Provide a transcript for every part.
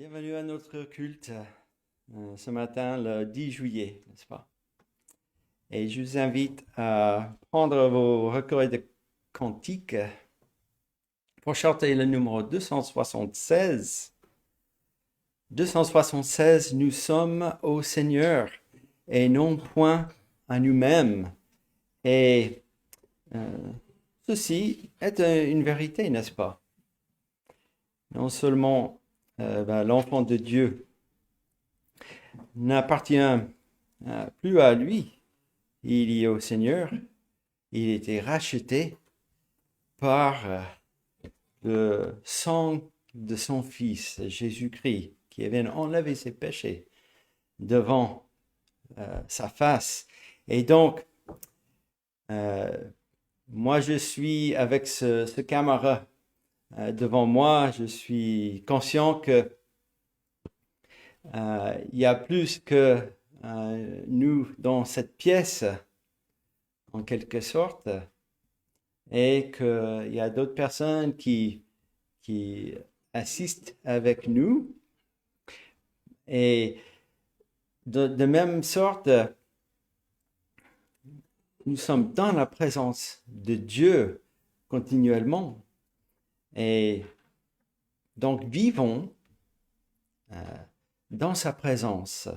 Bienvenue à notre culte ce matin, le 10 juillet, n'est-ce pas? Et je vous invite à prendre vos recueils de cantiques pour chanter le numéro 276. 276, nous sommes au Seigneur et non point à nous-mêmes. Et ceci est une vérité, n'est-ce pas? Non seulement l'enfant de Dieu n'appartient plus à lui, il y est au Seigneur, il a été racheté par le sang de son Fils, Jésus-Christ, qui avait enlevé ses péchés devant sa face. Et donc, moi je suis avec ce camarade devant moi, je suis conscient que il y a plus que nous dans cette pièce, en quelque sorte, et qu'il y a d'autres personnes qui assistent avec nous. Et de même sorte, nous sommes dans la présence de Dieu continuellement. Et donc, vivons dans sa présence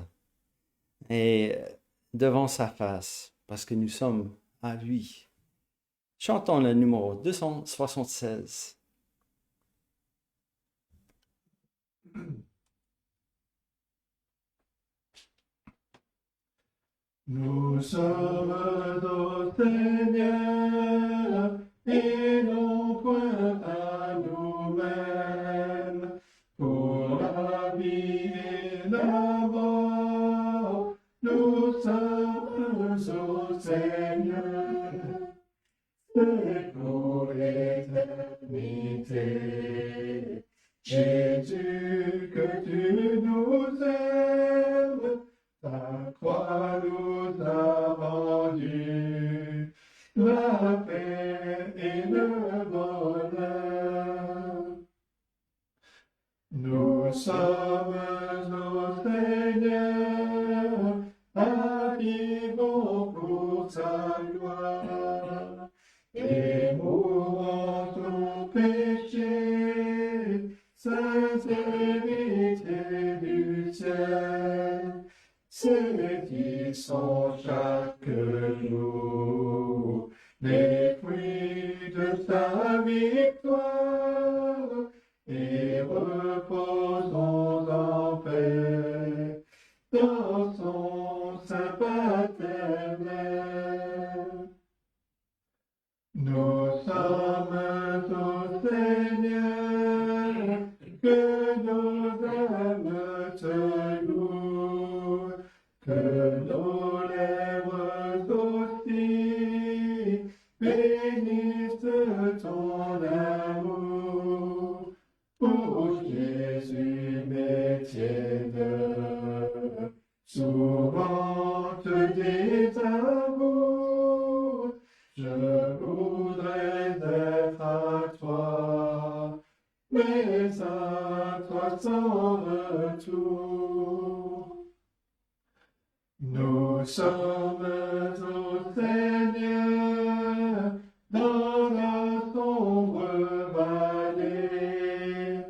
et devant sa face, parce que nous sommes à lui. Chantons le numéro 276. Nous sommes au Seigneur et non point à nous-mêmes. Pour la vie et la mort, nous sommes au Seigneur. C'est pour l'éternité. Jésus, que tu nous aimes, ta croix nous a rendu la paix et le bonheur. Nous sommes au Seigneur, vivons pour sa gloire, et mourons au péché, saints héritiers du ciel. Saisissons chaque jour les fruits de sa victoire et reposons en paix dans son sein paternel. Nous sommes au Seigneur, que nos âmes te louent, que nos lèvres aussi bénissent ton amour. Pour Jésus, mes tièdes, souvent te désavoue, je voudrais être à toi, mais à toi sans retour. Nous sommes au Seigneur, dans la sombre vallée,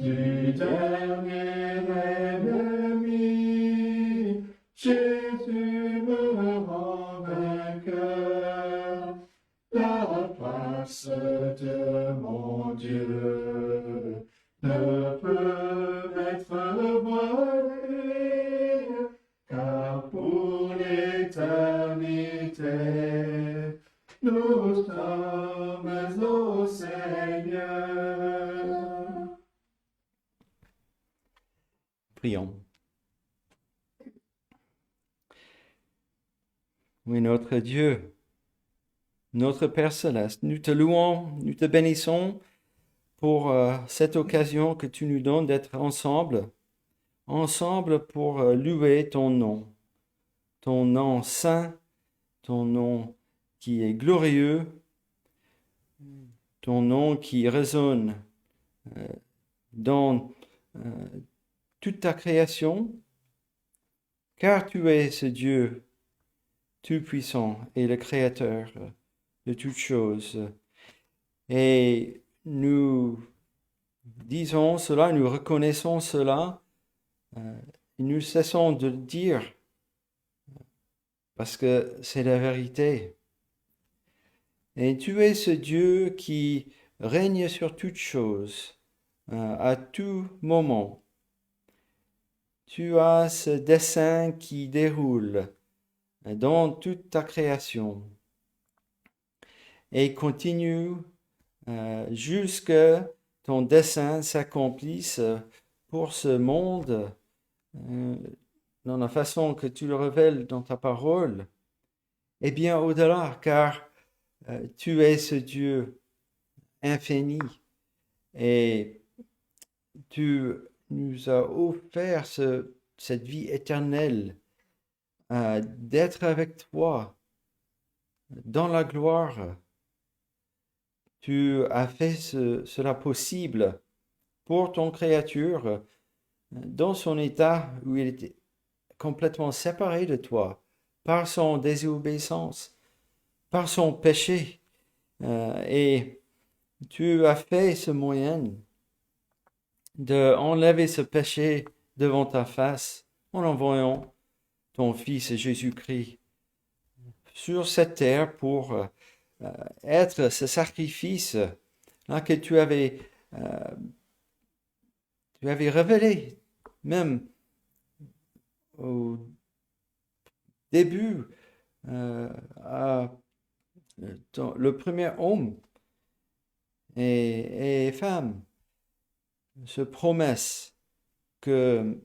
du dernier ennemi, Jésus me rend vainqueur. La face de mon Dieu ne peut être voilée, car pour l'éternité, nous sommes au Seigneur. Prions. Oui, notre Dieu, notre Père céleste, nous te louons, nous te bénissons pour cette occasion que tu nous donnes d'être ensemble pour louer ton nom saint, ton nom qui est glorieux, ton nom qui résonne dans toute ta création, car tu es ce Dieu tout-puissant et le Créateur de toutes choses. Et nous disons cela, nous reconnaissons cela, nous cessons de le dire, parce que c'est la vérité. Et tu es ce Dieu qui règne sur toutes choses, à tout moment. Tu as ce dessein qui déroule dans toute ta création et continue jusque ton dessein s'accomplisse pour ce monde dans la façon que tu le révèles dans ta parole, et bien au-delà, car tu es ce Dieu infini et tu nous as offert cette vie éternelle, d'être avec toi dans la gloire. Tu as fait cela possible pour ton créature dans son état où il était complètement séparé de toi par son désobéissance, par son péché. Et tu as fait ce moyen d'enlever ce péché devant ta face en envoyant ton Fils Jésus-Christ sur cette terre pour être ce sacrifice là que tu avais révélé même au début le premier homme et femme, ce promesse que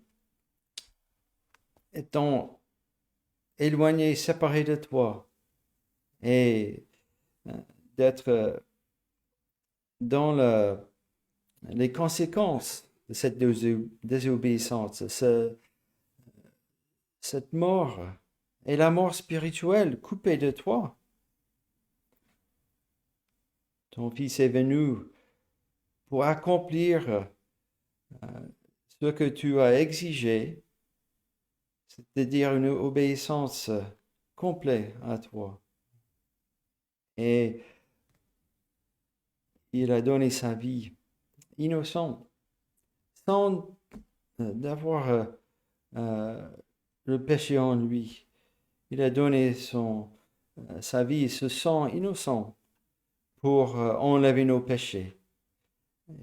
étant éloigné, séparé de toi et d'être dans les conséquences de cette désobéissance, cette mort et la mort spirituelle coupée de toi. Ton Fils est venu pour accomplir ce que tu as exigé, c'est-à-dire une obéissance complète à toi. Et il a donné sa vie innocente, sans d'avoir le péché en lui. Il a donné sa vie, ce sang innocent pour enlever nos péchés.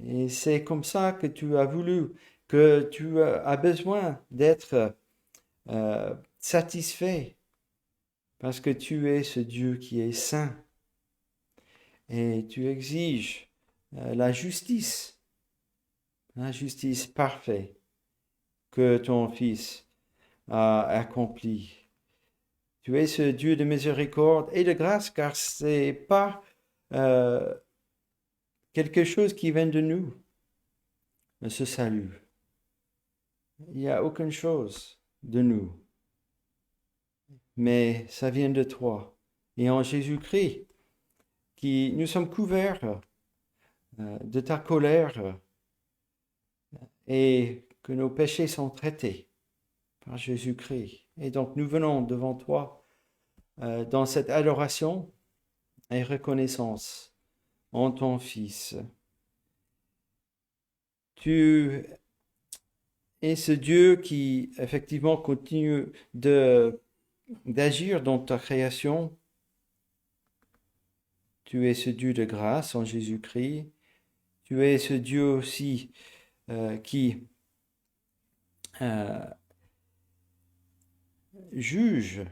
Et c'est comme ça que tu as voulu, que tu as besoin d'être satisfait, parce que tu es ce Dieu qui est saint. Et tu exiges la justice parfaite que ton Fils a accomplie. Tu es ce Dieu de miséricorde et de grâce, car c'est pas quelque chose qui vient de nous, ce salut. Il n'y a aucune chose de nous, mais ça vient de toi. Et en Jésus-Christ, qui nous sommes couverts de ta colère et que nos péchés sont traités par Jésus-Christ. Et donc nous venons devant toi dans cette adoration et reconnaissance en ton Fils. Tu es ce Dieu qui effectivement continue d'agir dans ta création. Tu es ce Dieu de grâce en Jésus-Christ. Tu es ce Dieu aussi qui juge,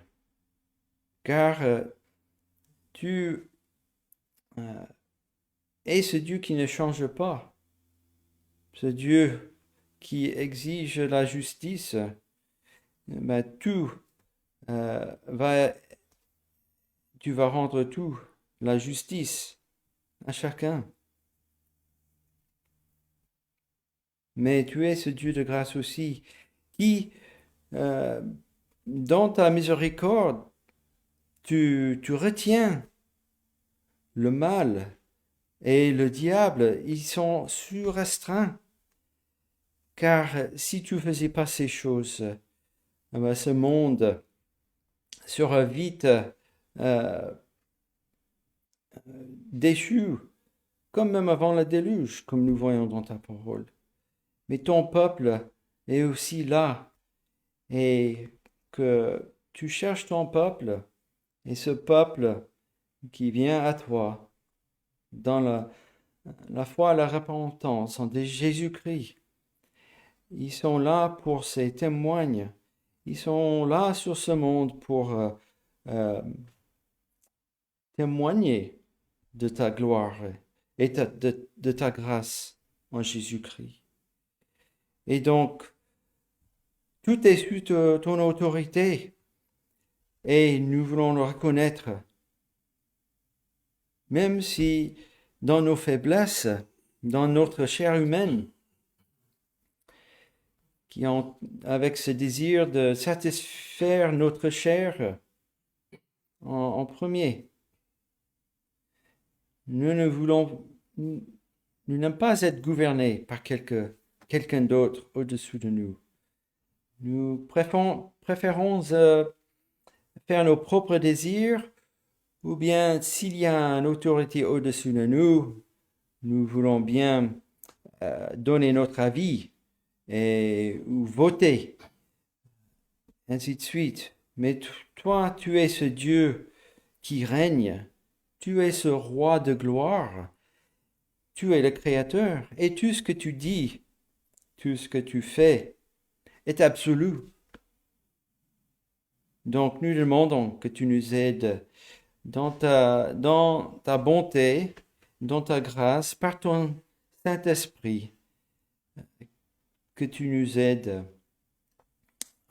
car tu es ce Dieu qui ne change pas, ce Dieu qui exige la justice. Ben, tu vas rendre tout, la justice à chacun. Mais tu es ce Dieu de grâce aussi, qui, dans ta miséricorde, tu retiens le mal et le diable. Ils sont surrestreints. car si tu faisais pas ces choses, ce monde sera vite déchu, comme même avant le déluge, comme nous voyons dans ta parole. Mais ton peuple est aussi là, et que tu cherches ton peuple, et ce peuple qui vient à toi dans la foi et la repentance en Jésus-Christ. Ils sont là pour ces témoignes. Ils sont là sur ce monde pour témoigner de ta gloire et de ta grâce en Jésus-Christ. Et donc, tout est sous ton autorité et nous voulons le reconnaître. Même si dans nos faiblesses, dans notre chair humaine, avec ce désir de satisfaire notre chair en premier, nous n'aimons pas être gouvernés par quelqu'un d'autre au-dessus de nous. Nous préférons faire nos propres désirs, ou bien s'il y a une autorité au-dessus de nous, nous voulons bien donner notre avis ou voter, ainsi de suite. Mais toi, tu es ce Dieu qui règne, tu es ce roi de gloire, tu es le Créateur, et tout ce que tu dis, tout ce que tu fais est absolu. Donc nous demandons que tu nous aides dans ta bonté, dans ta grâce, par ton Saint-Esprit, que tu nous aides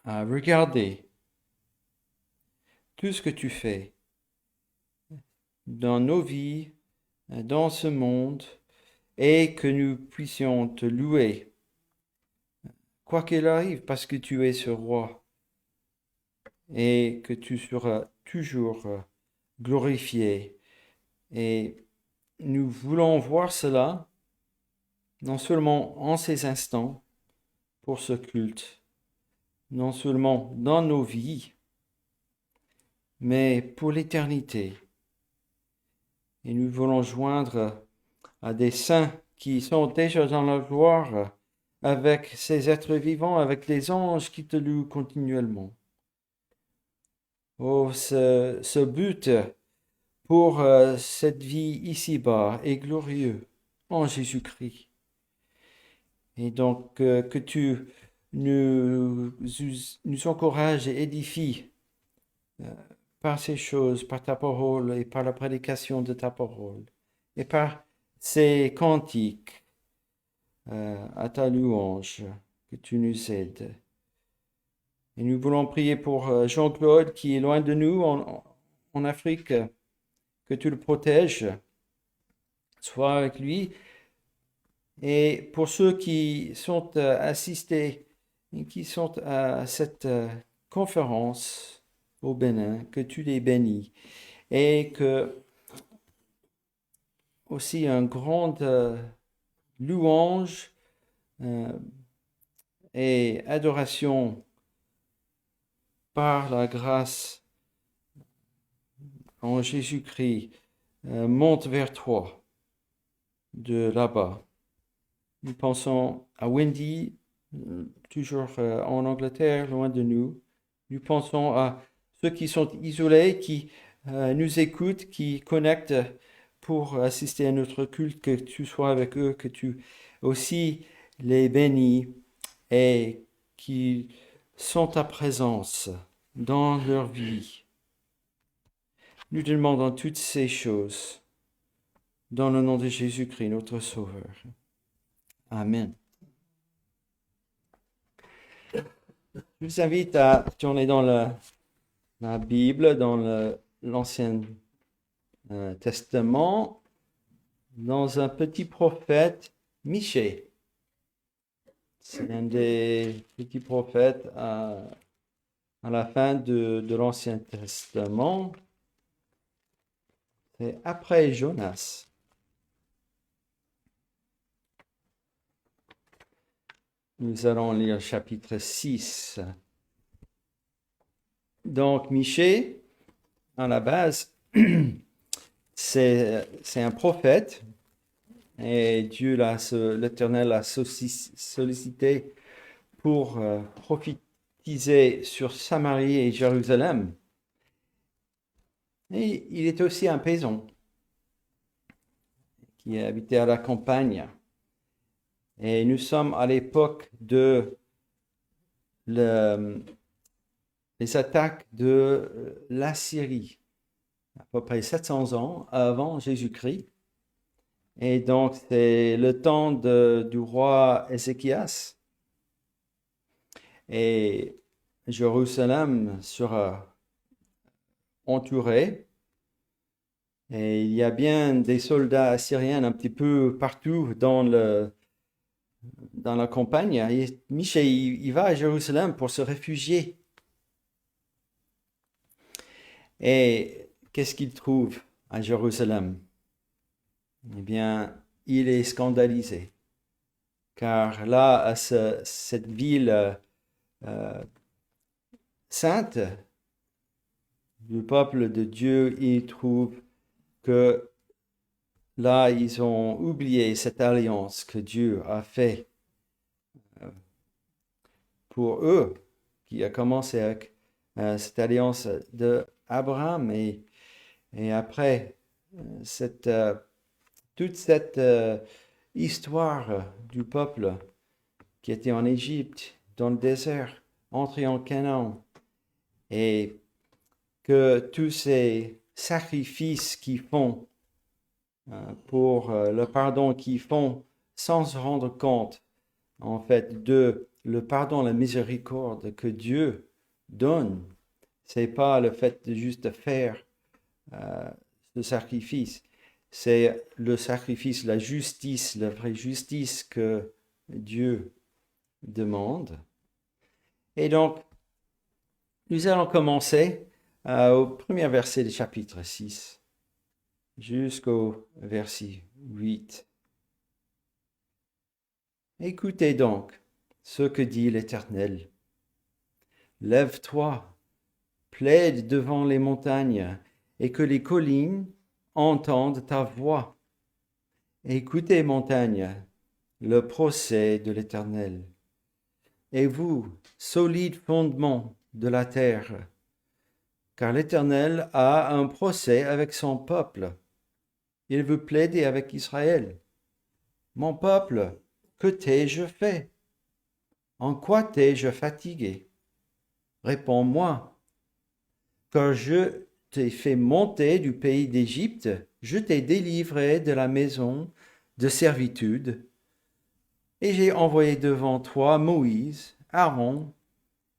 à regarder tout ce que tu fais dans nos vies, dans ce monde, et que nous puissions te louer, quoi qu'il arrive, parce que tu es ce roi, et que tu seras toujours glorifié. Et nous voulons voir cela, non seulement en ces instants, pour ce culte, non seulement dans nos vies, mais pour l'éternité. Et nous voulons joindre à des saints qui sont déjà dans la gloire avec ces êtres vivants, avec les anges qui te louent continuellement. Oh, ce but pour cette vie ici-bas est glorieux en Jésus-Christ. Et donc, que tu nous encourages et édifies par ces choses, par ta parole et par la prédication de ta parole et par ces cantiques à ta louange, que tu nous aides. Et nous voulons prier pour Jean-Claude qui est loin de nous en Afrique, que tu le protèges, sois avec lui. Et pour ceux qui sont assistés, qui sont à cette conférence au Bénin, que tu les bénis et que aussi une grande louange et adoration par la grâce en Jésus-Christ monte vers toi de là-bas. Nous pensons à Wendy, toujours en Angleterre, loin de nous. Nous pensons à ceux qui sont isolés, qui nous écoutent, qui connectent pour assister à notre culte, que tu sois avec eux, que tu aussi les bénis et qui sont ta présence dans leur vie. Nous te demandons toutes ces choses dans le nom de Jésus-Christ, notre Sauveur. Amen. Je vous invite à tourner dans la Bible, dans l'Ancien Testament, dans un petit prophète, Michée. C'est un des petits prophètes à la fin de l'Ancien Testament. C'est après Jonas. Nous allons lire chapitre 6. Donc, Michée, à la base, c'est un prophète et l'Éternel l'a sollicité pour prophétiser sur Samarie et Jérusalem. Et il était aussi un paysan qui habitait à la campagne. Et nous sommes à l'époque de les attaques de l'Assyrie, à peu près 700 ans avant Jésus-Christ. Et donc, c'est le temps du roi Ézéchias. Et Jérusalem sera entourée. Et il y a bien des soldats assyriens un petit peu partout dans la campagne. Et Michée, il va à Jérusalem pour se réfugier. Et qu'est-ce qu'il trouve à Jérusalem? Eh bien, il est scandalisé. Car là, à cette ville sainte du peuple de Dieu, il trouve que là, ils ont oublié cette alliance que Dieu a faite pour eux, qui a commencé avec cette alliance d'Abraham et après toute cette histoire du peuple qui était en Égypte, dans le désert, entré en Canaan, et que tous ces sacrifices qu'ils font pour le pardon qu'ils font sans se rendre compte, en fait, de le pardon, la miséricorde que Dieu donne. C'est pas le fait de juste faire ce sacrifice, c'est le sacrifice, la justice, la vraie justice que Dieu demande. Et donc, nous allons commencer au premier verset du chapitre 6 jusqu'au verset 8. Écoutez donc ce que dit l'Éternel. Lève-toi, plaide devant les montagnes, et que les collines entendent ta voix. Écoutez, montagnes, le procès de l'Éternel. Et vous, solides fondements de la terre, car l'Éternel a un procès avec son peuple. Il veut plaider avec Israël. Mon peuple, que t'ai-je fait? En quoi t'ai-je fatigué? Réponds-moi. Quand je t'ai fait monter du pays d'Égypte, je t'ai délivré de la maison de servitude, et j'ai envoyé devant toi Moïse, Aaron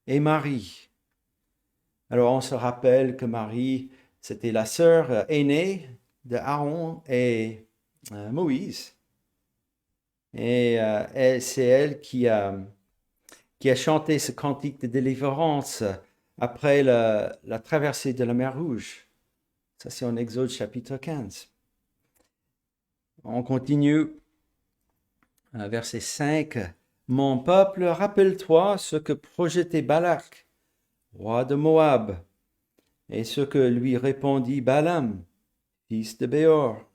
et Marie. Alors on se rappelle que Marie, c'était la sœur aînée de Aaron et Moïse. Et c'est elle qui a chanté ce cantique de délivrance après la traversée de la mer Rouge. Ça, c'est en Exode chapitre 15. On continue, verset 5. Mon peuple, rappelle-toi ce que projetait Balak, roi de Moab, et ce que lui répondit Balaam, fils de Béor,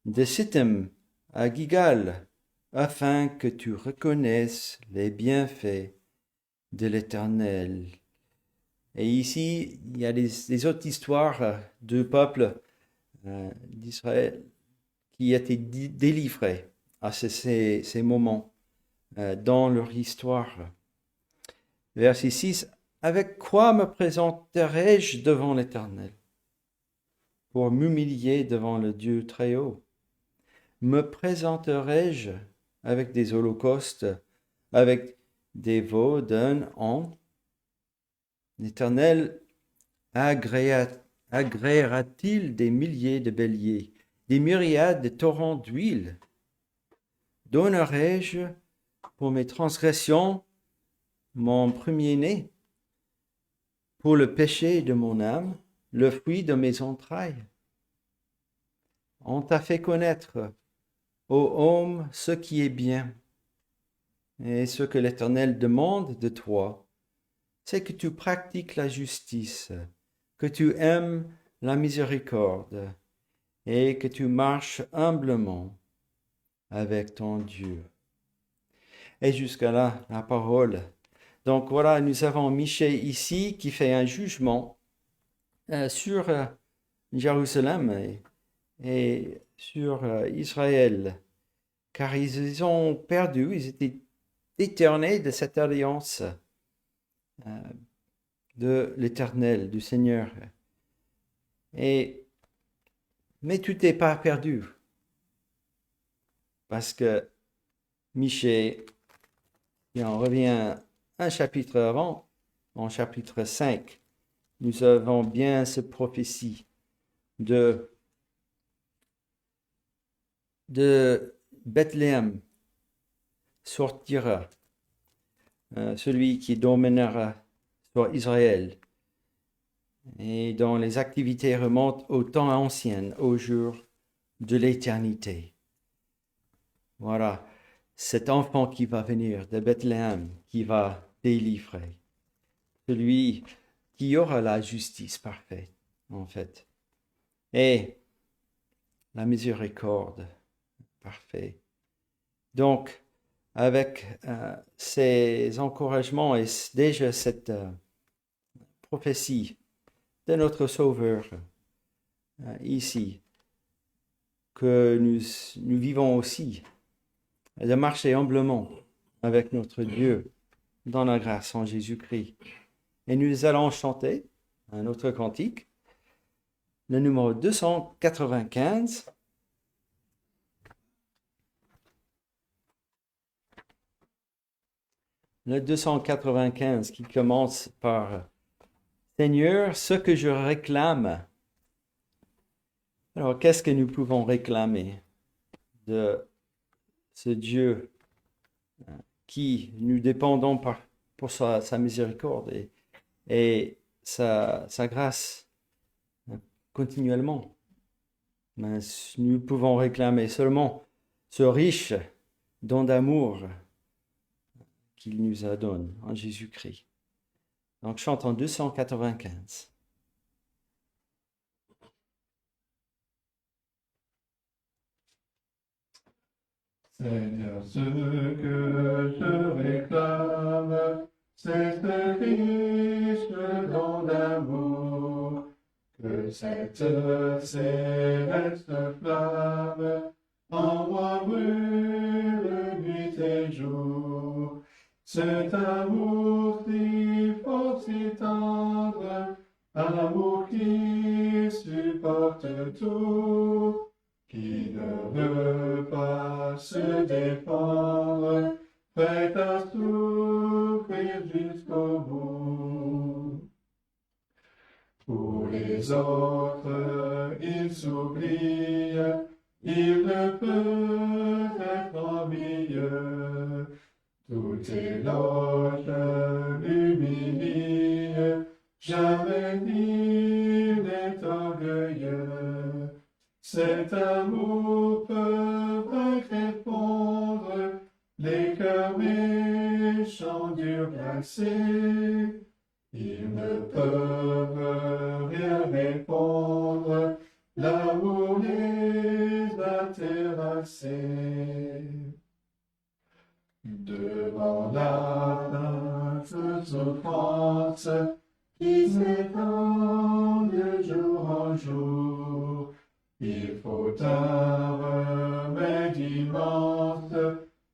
de Sittim à Gigal, afin que tu reconnaisses les bienfaits de l'Éternel. Et ici, il y a des autres histoires du peuple d'Israël qui étaient délivrés à ces moments dans leur histoire. Verset 6. Avec quoi me présenterai-je devant l'Éternel pour m'humilier devant le Dieu très haut? Me présenterai-je avec des holocaustes, avec des veaux d'un an? L'Éternel agréera-t-il des milliers de béliers, des myriades de torrents d'huile? Donnerai-je pour mes transgressions mon premier-né, pour le péché de mon âme, le fruit de mes entrailles? On t'a fait connaître, ô homme, ce qui est bien. Et ce que l'Éternel demande de toi, c'est que tu pratiques la justice, que tu aimes la miséricorde et que tu marches humblement avec ton Dieu. Et jusqu'à là, la parole. Donc voilà, nous avons Michée ici qui fait un jugement sur Jérusalem et sur Israël, car ils ont perdu, ils étaient détournés de cette alliance de l'Éternel, du Seigneur. Mais tout n'est pas perdu, parce que Michée, et on revient un chapitre avant, en chapitre 5, nous avons bien cette prophétie de Bethléem sortira celui qui dominera sur Israël, et dont les activités remontent au temps ancien, au jour de l'éternité. Voilà, cet enfant qui va venir de Bethléem, qui va délivrer, celui qui aura la justice parfaite, en fait, et la miséricorde parfaite. Donc, avec ces encouragements et déjà cette prophétie de notre Sauveur ici, que nous vivons aussi, de marcher humblement avec notre Dieu dans la grâce en Jésus-Christ. Et nous allons chanter un autre cantique, le numéro 295. Le 295 qui commence par « Seigneur, ce que je réclame ». Alors, qu'est-ce que nous pouvons réclamer de ce Dieu qui nous dépendons pour sa miséricorde et sa grâce continuellement? Mais nous pouvons réclamer seulement ce riche don d'amour qu'il nous a donné en Jésus-Christ. Donc, chantons 295. Seigneur, ce que je réclame, c'est ce riche don d'amour, que cette céleste flamme en moi brûle nuit et jour. Cet amour si fort, si tendre, amour qui supporte tout, qui ne veut pas se défendre, prêt à souffrir jusqu'au bout. Pour les autres, il s'oublie, il ne peut être en milieu. Tout éloge l'humilie, jamais il n'est orgueilleux. Cet amour peut vaincre et fondre les cœurs méchants, durs, glacés. Ils ne peuvent rien répondre, l'amour les a terrassés. Devant la teinte souffrance qui s'étend de jour en jour, il faut un remède immense,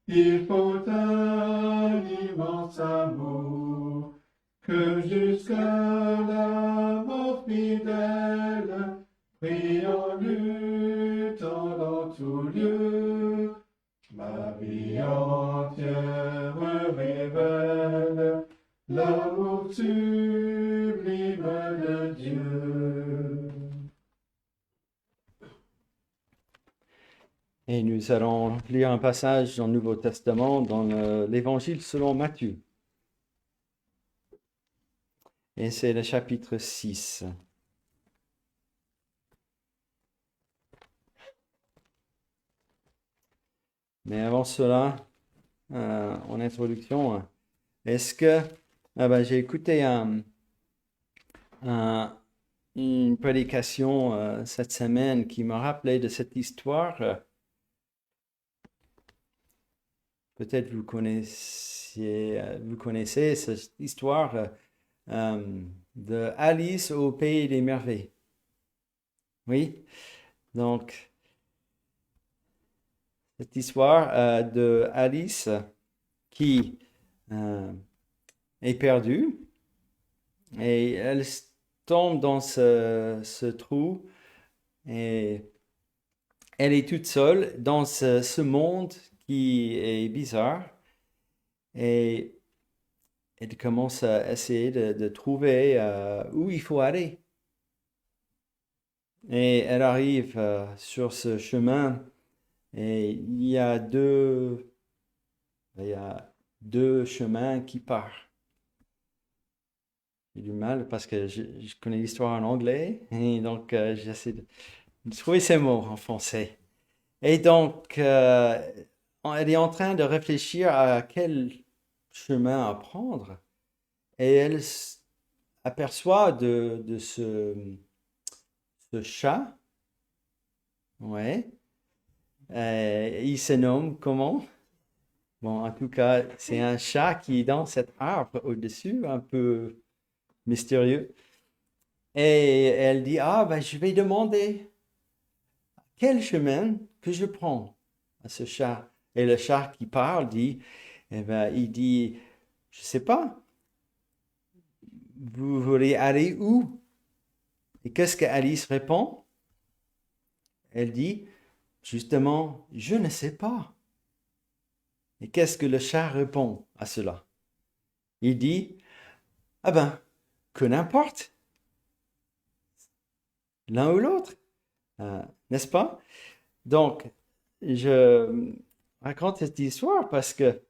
il faut un immense amour, que jusqu'à la mort fidèle, prions, luttons dans tout lieu, ma vie entière révèle l'amour sublime de Dieu. Et nous allons lire un passage dans le Nouveau Testament, dans l'Évangile selon Matthieu. Et c'est le chapitre 6. Mais avant cela, en introduction. Est-ce que j'ai écouté une prédication cette semaine qui m'a rappelé de cette histoire. Peut-être vous connaissez cette histoire de Alice au pays des merveilles. Oui, donc cette histoire de Alice qui est perdue et elle tombe dans ce trou et elle est toute seule dans ce monde qui est bizarre et elle commence à essayer de trouver où il faut aller. Et elle arrive sur ce chemin et il y a deux chemins qui partent. J'ai du mal parce que je connais l'histoire en anglais et donc j'essaie de trouver ces mots en français. Et donc, elle est en train de réfléchir à quel chemin à prendre et elle aperçoit de ce chat. Ouais. Il se nomme comment? Bon, en tout cas, c'est un chat qui est dans cet arbre au-dessus, un peu mystérieux. Et elle dit, je vais demander quel chemin que je prends à ce chat. Et le chat qui parle dit, il dit, je sais pas, vous voulez aller où? Et qu'est-ce que Alice répond? Elle dit, justement, je ne sais pas. Et qu'est-ce que le chat répond à cela? Il dit, que n'importe, l'un ou l'autre, n'est-ce pas? Donc, je raconte cette histoire parce que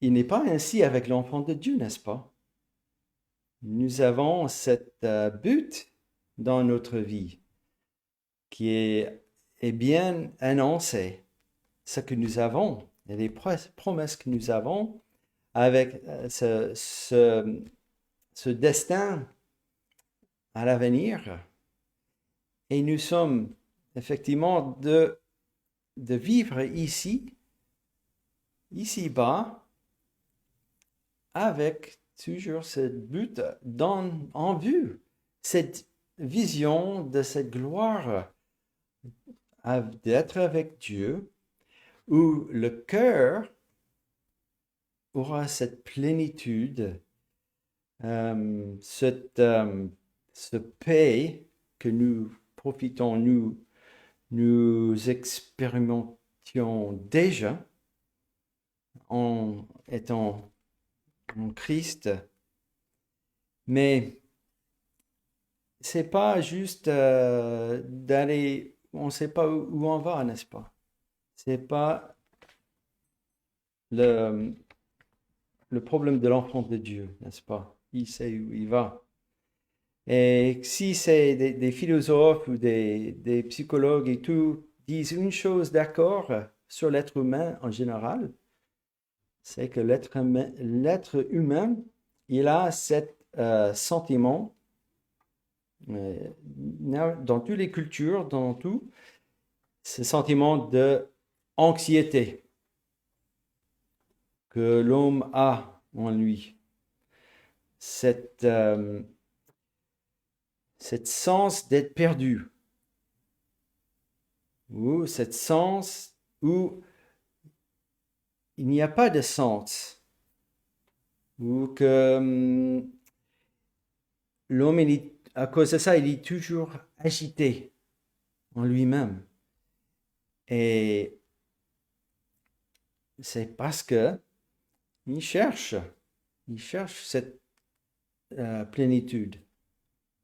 il n'est pas ainsi avec l'enfant de Dieu, n'est-ce pas? Nous avons cette but dans notre vie qui est bien annoncé, ce que nous avons et les promesses que nous avons avec ce destin à l'avenir. Et nous sommes effectivement de vivre ici-bas, avec toujours ce but en vue, cette vision de cette gloire d'être avec Dieu, où le cœur aura cette plénitude, cette paix que nous profitons, nous expérimentions déjà en étant en Christ. Mais c'est pas juste d'aller, on ne sait pas où on va, n'est-ce pas? C'est pas le problème de l'enfant de Dieu, n'est-ce pas? Il sait où il va. Et si c'est des philosophes ou des psychologues et tout disent une chose d'accord sur l'être humain en général, c'est que l'être humain, il a cet sentiment dans toutes les cultures, dans tout, ce sentiment de anxiété que l'homme a en lui. Cette sens d'être perdu, ou cette sens où il n'y a pas de sens, ou que l'homme, à cause de ça, il est toujours agité en lui-même. Et c'est parce que il cherche cette plénitude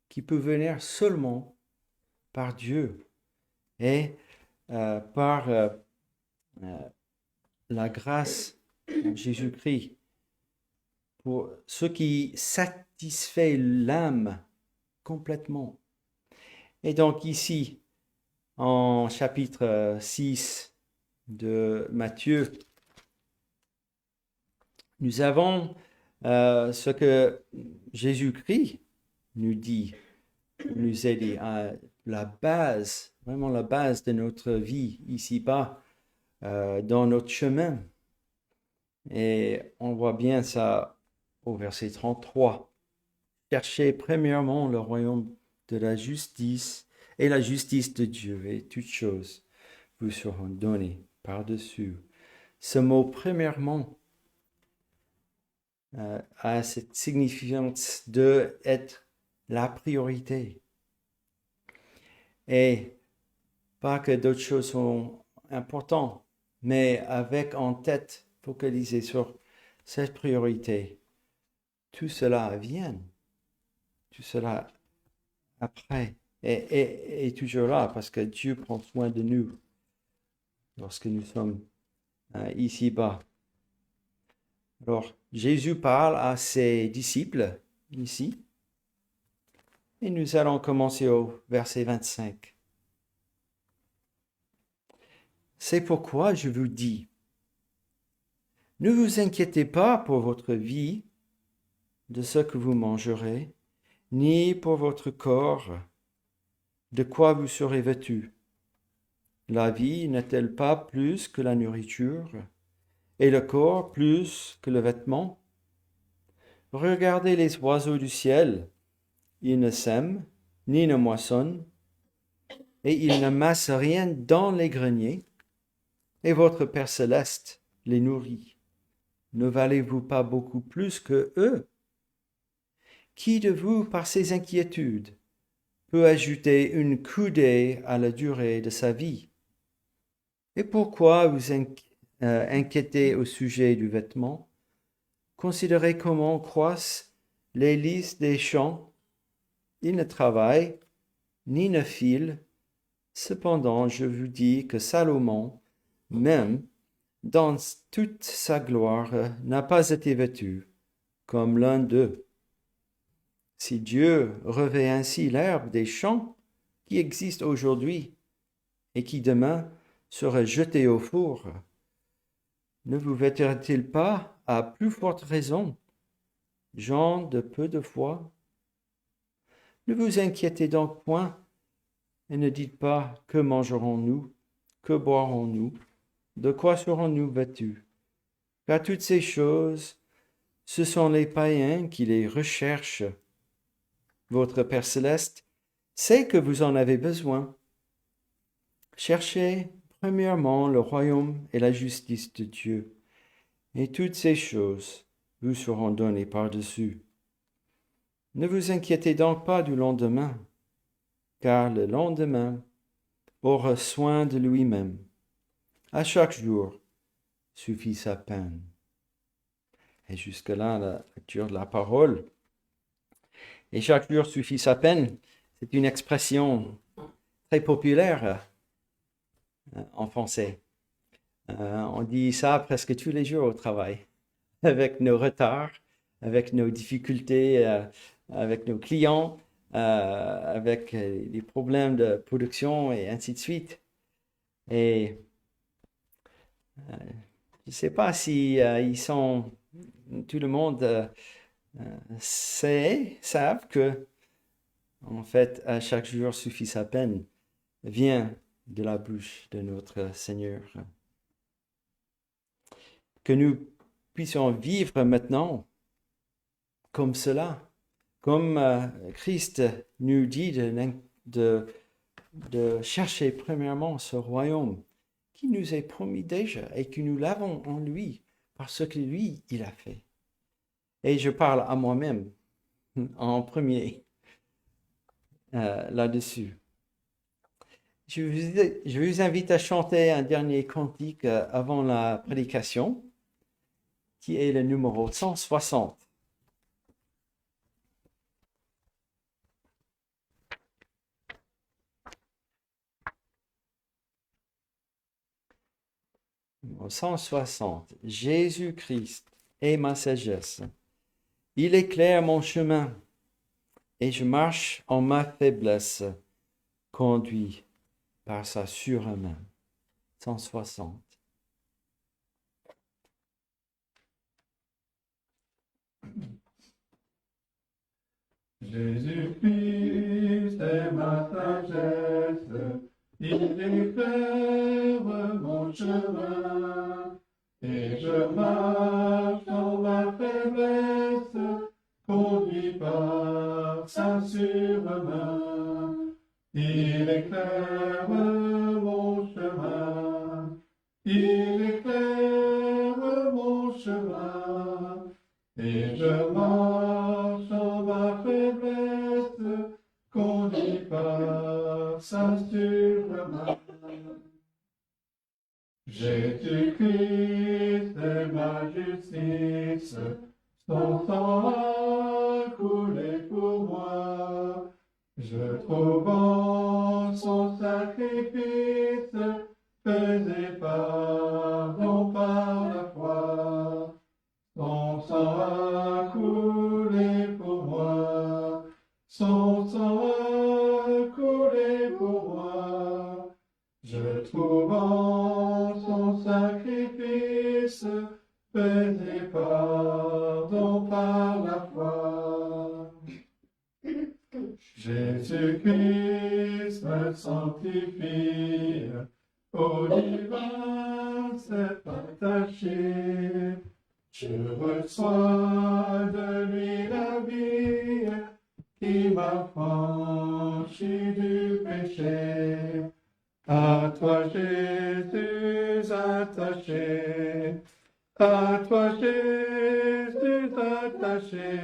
qui peut venir seulement par Dieu et par la grâce de Jésus-Christ, pour ce qui satisfait l'âme complètement. Et donc ici, en chapitre 6 de Matthieu, Nous avons ce que Jésus-Christ nous dit, nous a dit, la base, vraiment la base de notre vie ici-bas, dans notre chemin. Et on voit bien ça au verset 33. Cherchez premièrement le royaume de la justice et la justice de Dieu, et toutes choses vous seront données par-dessus. Ce mot premièrement a cette significance de être la priorité. Et pas que d'autres choses sont importantes, mais avec en tête, focalisé sur cette priorité, tout cela vient. Tout cela après est toujours là parce que Dieu prend soin de nous lorsque nous sommes ici-bas. Alors, Jésus parle à ses disciples ici et nous allons commencer au verset 25. C'est pourquoi je vous dis, ne vous inquiétez pas pour votre vie, de ce que vous mangerez, ni pour votre corps, de quoi vous serez vêtus. La vie n'est-elle pas plus que la nourriture, et le corps plus que le vêtement? Regardez les oiseaux du ciel, ils ne sèment, ni ne moissonnent, et ils ne massent rien dans les greniers, et votre Père céleste les nourrit. Ne valez-vous pas beaucoup plus que eux? Qui de vous, par ses inquiétudes, peut ajouter une coudée à la durée de sa vie? Et pourquoi vous inquiétez au sujet du vêtement? Considérez comment croissent les lys des champs. Ils ne travaillent, ni ne filent. Cependant, je vous dis que Salomon, même dans toute sa gloire, n'a pas été vêtu comme l'un d'eux. Si Dieu revêt ainsi l'herbe des champs qui existe aujourd'hui et qui demain sera jetée au four, ne vous vêtira-t-il pas à plus forte raison, gens de peu de foi? Ne vous inquiétez donc point et ne dites pas que mangerons-nous, que boirons-nous, de quoi serons-nous vêtus? Car toutes ces choses, ce sont les païens qui les recherchent. Votre Père céleste sait que vous en avez besoin. Cherchez premièrement le royaume et la justice de Dieu, et toutes ces choses vous seront données par-dessus. Ne vous inquiétez donc pas du lendemain, car le lendemain aura soin de lui-même. À chaque jour suffit sa peine. Et jusque-là, la lecture de la parole. Et chaque jour suffit sa peine, c'est une expression très populaire en français. On dit ça presque tous les jours au travail, avec nos retards, avec nos difficultés, avec nos clients, avec les problèmes de production et ainsi de suite. Et je ne sais pas si tout le monde savent que, en fait, à chaque jour suffit sa peine, vient de la bouche de notre Seigneur. Que nous puissions vivre maintenant comme cela, comme Christ nous dit de chercher premièrement ce royaume qui nous est promis déjà et que nous l'avons en lui, parce que lui, il a fait. Et je parle à moi-même en premier là-dessus. Je vous invite à chanter un dernier cantique avant la prédication, qui est le numéro 160. Numéro 160. Jésus-Christ est ma sagesse. Il éclaire mon chemin et je marche en ma faiblesse, conduit par sa sûre main. 160. Jésus-Christ est ma sagesse, il éclaire mon chemin, et je marche dans ma faiblesse, conduit par sa sûre main. Il éclaire mon chemin, il éclaire mon chemin, et je marche dans ma faiblesse, conduit par sa sûre main. Jésus-Christ est ma justice, son sang a coulé pour moi. Je trouve en son sacrifice, faisait pardon par la foi. Son sang a coulé pour moi, son sang a coulé pour moi. Je trouve en son sacrifice, faisait pardon par la foi. Jésus-Christ me sanctifie, au divin s'est attaché. Je reçois de lui la vie qui m'a franchi du péché. À toi Jésus attaché, à toi Jésus attaché.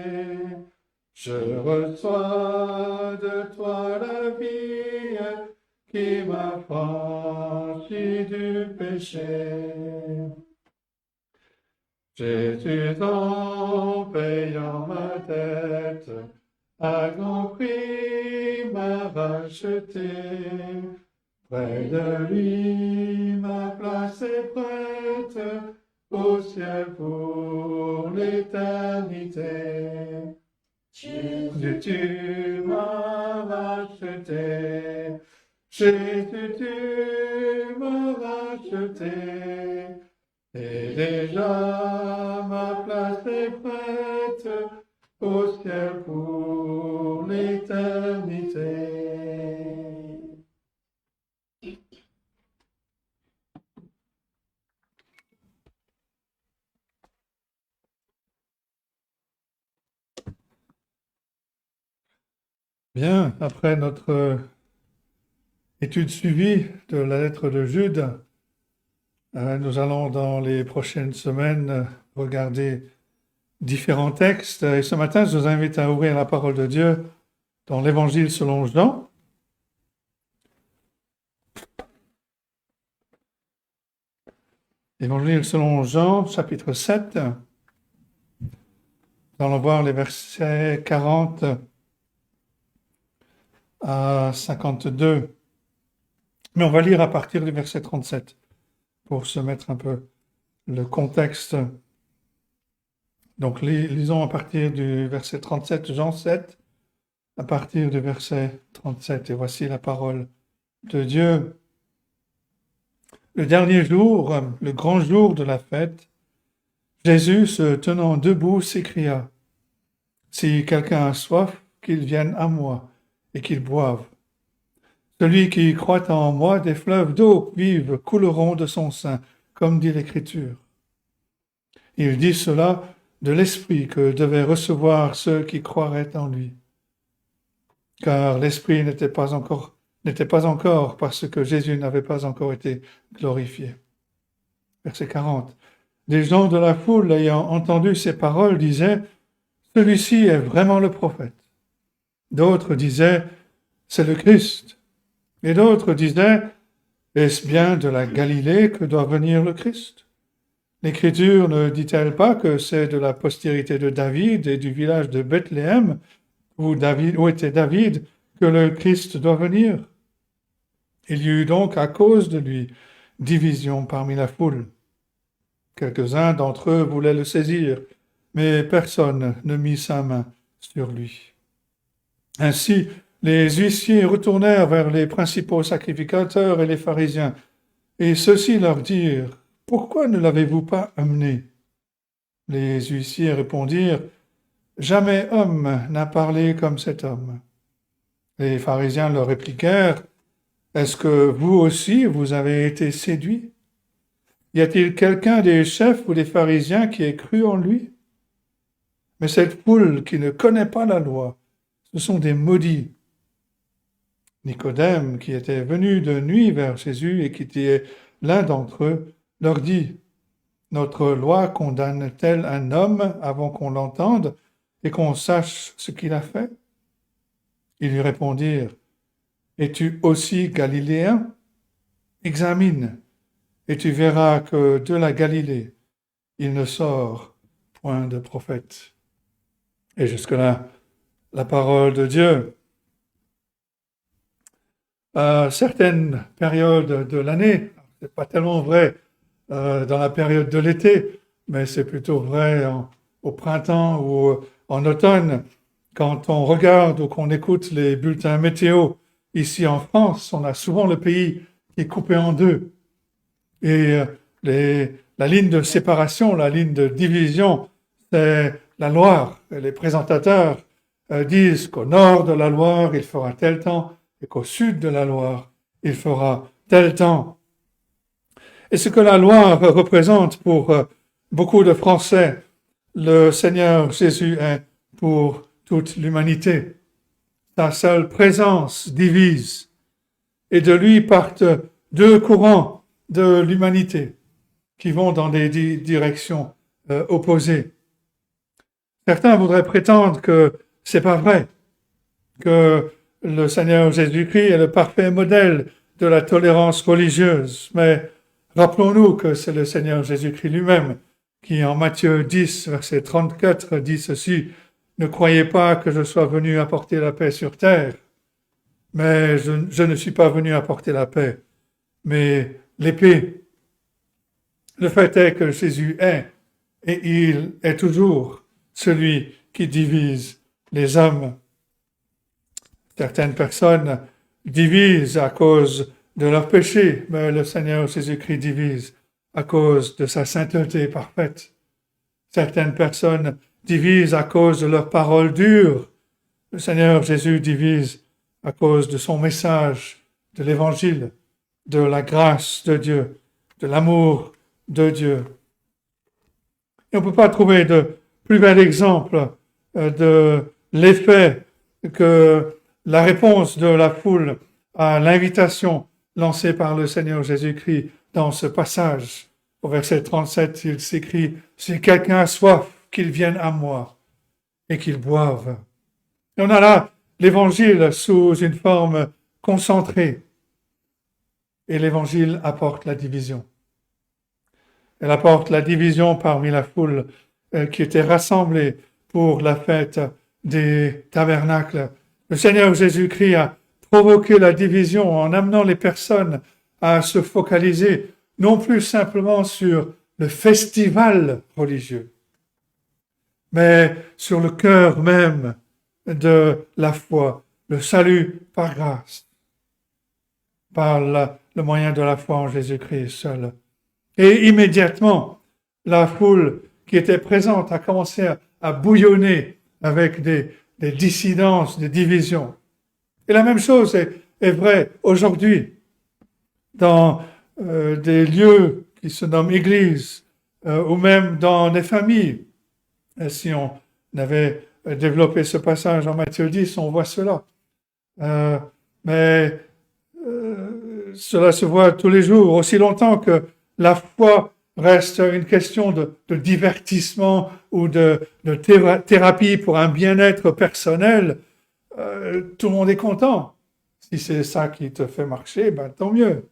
Je reçois de toi la vie qui m'a franchi du péché. Jésus en payant ma dette, à grand prix m'a racheté. Près de lui ma place est prête, au ciel pour l'éternité. Jésus, tu m'as racheté. Jésus, tu m'as racheté. Et déjà ma place est prête, au ciel pour l'éternité. Bien, après notre étude suivie de la lettre de Jude, nous allons dans les prochaines semaines regarder différents textes. Et ce matin, je vous invite à ouvrir la parole de Dieu dans l'Évangile selon Jean. Évangile selon Jean, chapitre 7. Nous allons voir les versets 40 à 52. Mais on va lire à partir du verset 37 pour se mettre un peu le contexte. Donc, lisons à partir du verset 37, Jean 7, à partir du verset 37. Et voici la parole de Dieu. Le dernier jour, le grand jour de la fête, Jésus, se tenant debout, s'écria : « Si quelqu'un a soif, qu'il vienne à moi et qu'il boive. Celui qui croit en moi, des fleuves d'eau vive couleront de son sein, comme dit l'Écriture. » Il dit cela de l'Esprit que devaient recevoir ceux qui croiraient en lui. Car l'Esprit n'était pas encore parce que Jésus n'avait pas encore été glorifié. Verset 40. Des gens de la foule, ayant entendu ces paroles, disaient : « Celui-ci est vraiment le prophète. » D'autres disaient : « C'est le Christ. » Et d'autres disaient : « Est-ce bien de la Galilée que doit venir le Christ ? L'Écriture ne dit-elle pas que c'est de la postérité de David et du village de Bethléem, où était David, que le Christ doit venir ? Il y eut donc à cause de lui division parmi la foule. Quelques-uns d'entre eux voulaient le saisir, mais personne ne mit sa main sur lui. Ainsi, les huissiers retournèrent vers les principaux sacrificateurs et les pharisiens, et ceux-ci leur dirent : « Pourquoi ne l'avez-vous pas amené ? » Les huissiers répondirent : jamais homme n'a parlé comme cet homme. Les pharisiens leur répliquèrent, est-ce que vous aussi, vous avez été séduits? Y a-t-il quelqu'un des chefs ou des pharisiens qui ait cru en lui? Mais cette foule qui ne connaît pas la loi, ce sont des maudits. Nicodème, qui était venu de nuit vers Jésus et qui était l'un d'entre eux, leur dit, notre loi condamne-t-elle un homme avant qu'on l'entende et qu'on sache ce qu'il a fait? Ils lui répondirent, es-tu aussi galiléen? Examine, et tu verras que de la Galilée, il ne sort point de prophète. Et jusque-là, la parole de Dieu. À certaines périodes de l'année, c'est pas tellement vrai dans la période de l'été, mais c'est plutôt vrai au printemps ou en automne. Quand on regarde ou qu'on écoute les bulletins météo ici en France, on a souvent le pays qui est coupé en deux. Et la ligne de séparation, la ligne de division, c'est la Loire. Et les présentateurs disent qu'au nord de la Loire, il fera tel temps, et qu'au sud de la Loire, il fera tel temps. Et ce que la Loire représente pour beaucoup de Français, le Seigneur Jésus est pour toute l'humanité. Sa seule présence divise. Et de lui partent deux courants de l'humanité qui vont dans des directions opposées. Certains voudraient prétendre que c'est pas vrai, que le Seigneur Jésus-Christ est le parfait modèle de la tolérance religieuse, mais rappelons-nous que c'est le Seigneur Jésus-Christ lui-même qui, en Matthieu 10, verset 34, dit ceci, « Ne croyez pas que je sois venu apporter la paix sur terre, mais je ne suis pas venu apporter la paix, mais l'épée. » Le fait est que Jésus est, et il est toujours celui qui divise les hommes. Certaines personnes divisent à cause de leur péché, mais le Seigneur Jésus-Christ divise à cause de sa sainteté parfaite. Certaines personnes divisent à cause de leurs paroles dures. Le Seigneur Jésus divise à cause de son message, de l'évangile, de la grâce de Dieu, de l'amour de Dieu. Et on ne peut pas trouver de plus bel exemple de l'effet que la réponse de la foule à l'invitation lancée par le Seigneur Jésus-Christ dans ce passage. Au verset 37, il s'écrit « Si quelqu'un a soif, qu'il vienne à moi et qu'il boive. » Et on a là l'évangile sous une forme concentrée. Et l'évangile apporte la division. Elle apporte la division parmi la foule qui était rassemblée pour la fête des tabernacles. Le Seigneur Jésus-Christ a provoqué la division en amenant les personnes à se focaliser non plus simplement sur le festival religieux, mais sur le cœur même de la foi, le salut par grâce, par le moyen de la foi en Jésus-Christ seul. Et immédiatement, la foule qui était présente a commencé à bouillonner avec des dissidences, des divisions. Et la même chose est vraie aujourd'hui dans des lieux qui se nomment églises ou même dans des familles. Et si on avait développé ce passage en Matthieu 10, on voit cela. Mais cela se voit tous les jours, aussi longtemps que la foi reste une question de divertissement ou de thérapie pour un bien-être personnel. Tout le monde est content. Si c'est ça qui te fait marcher, ben tant mieux.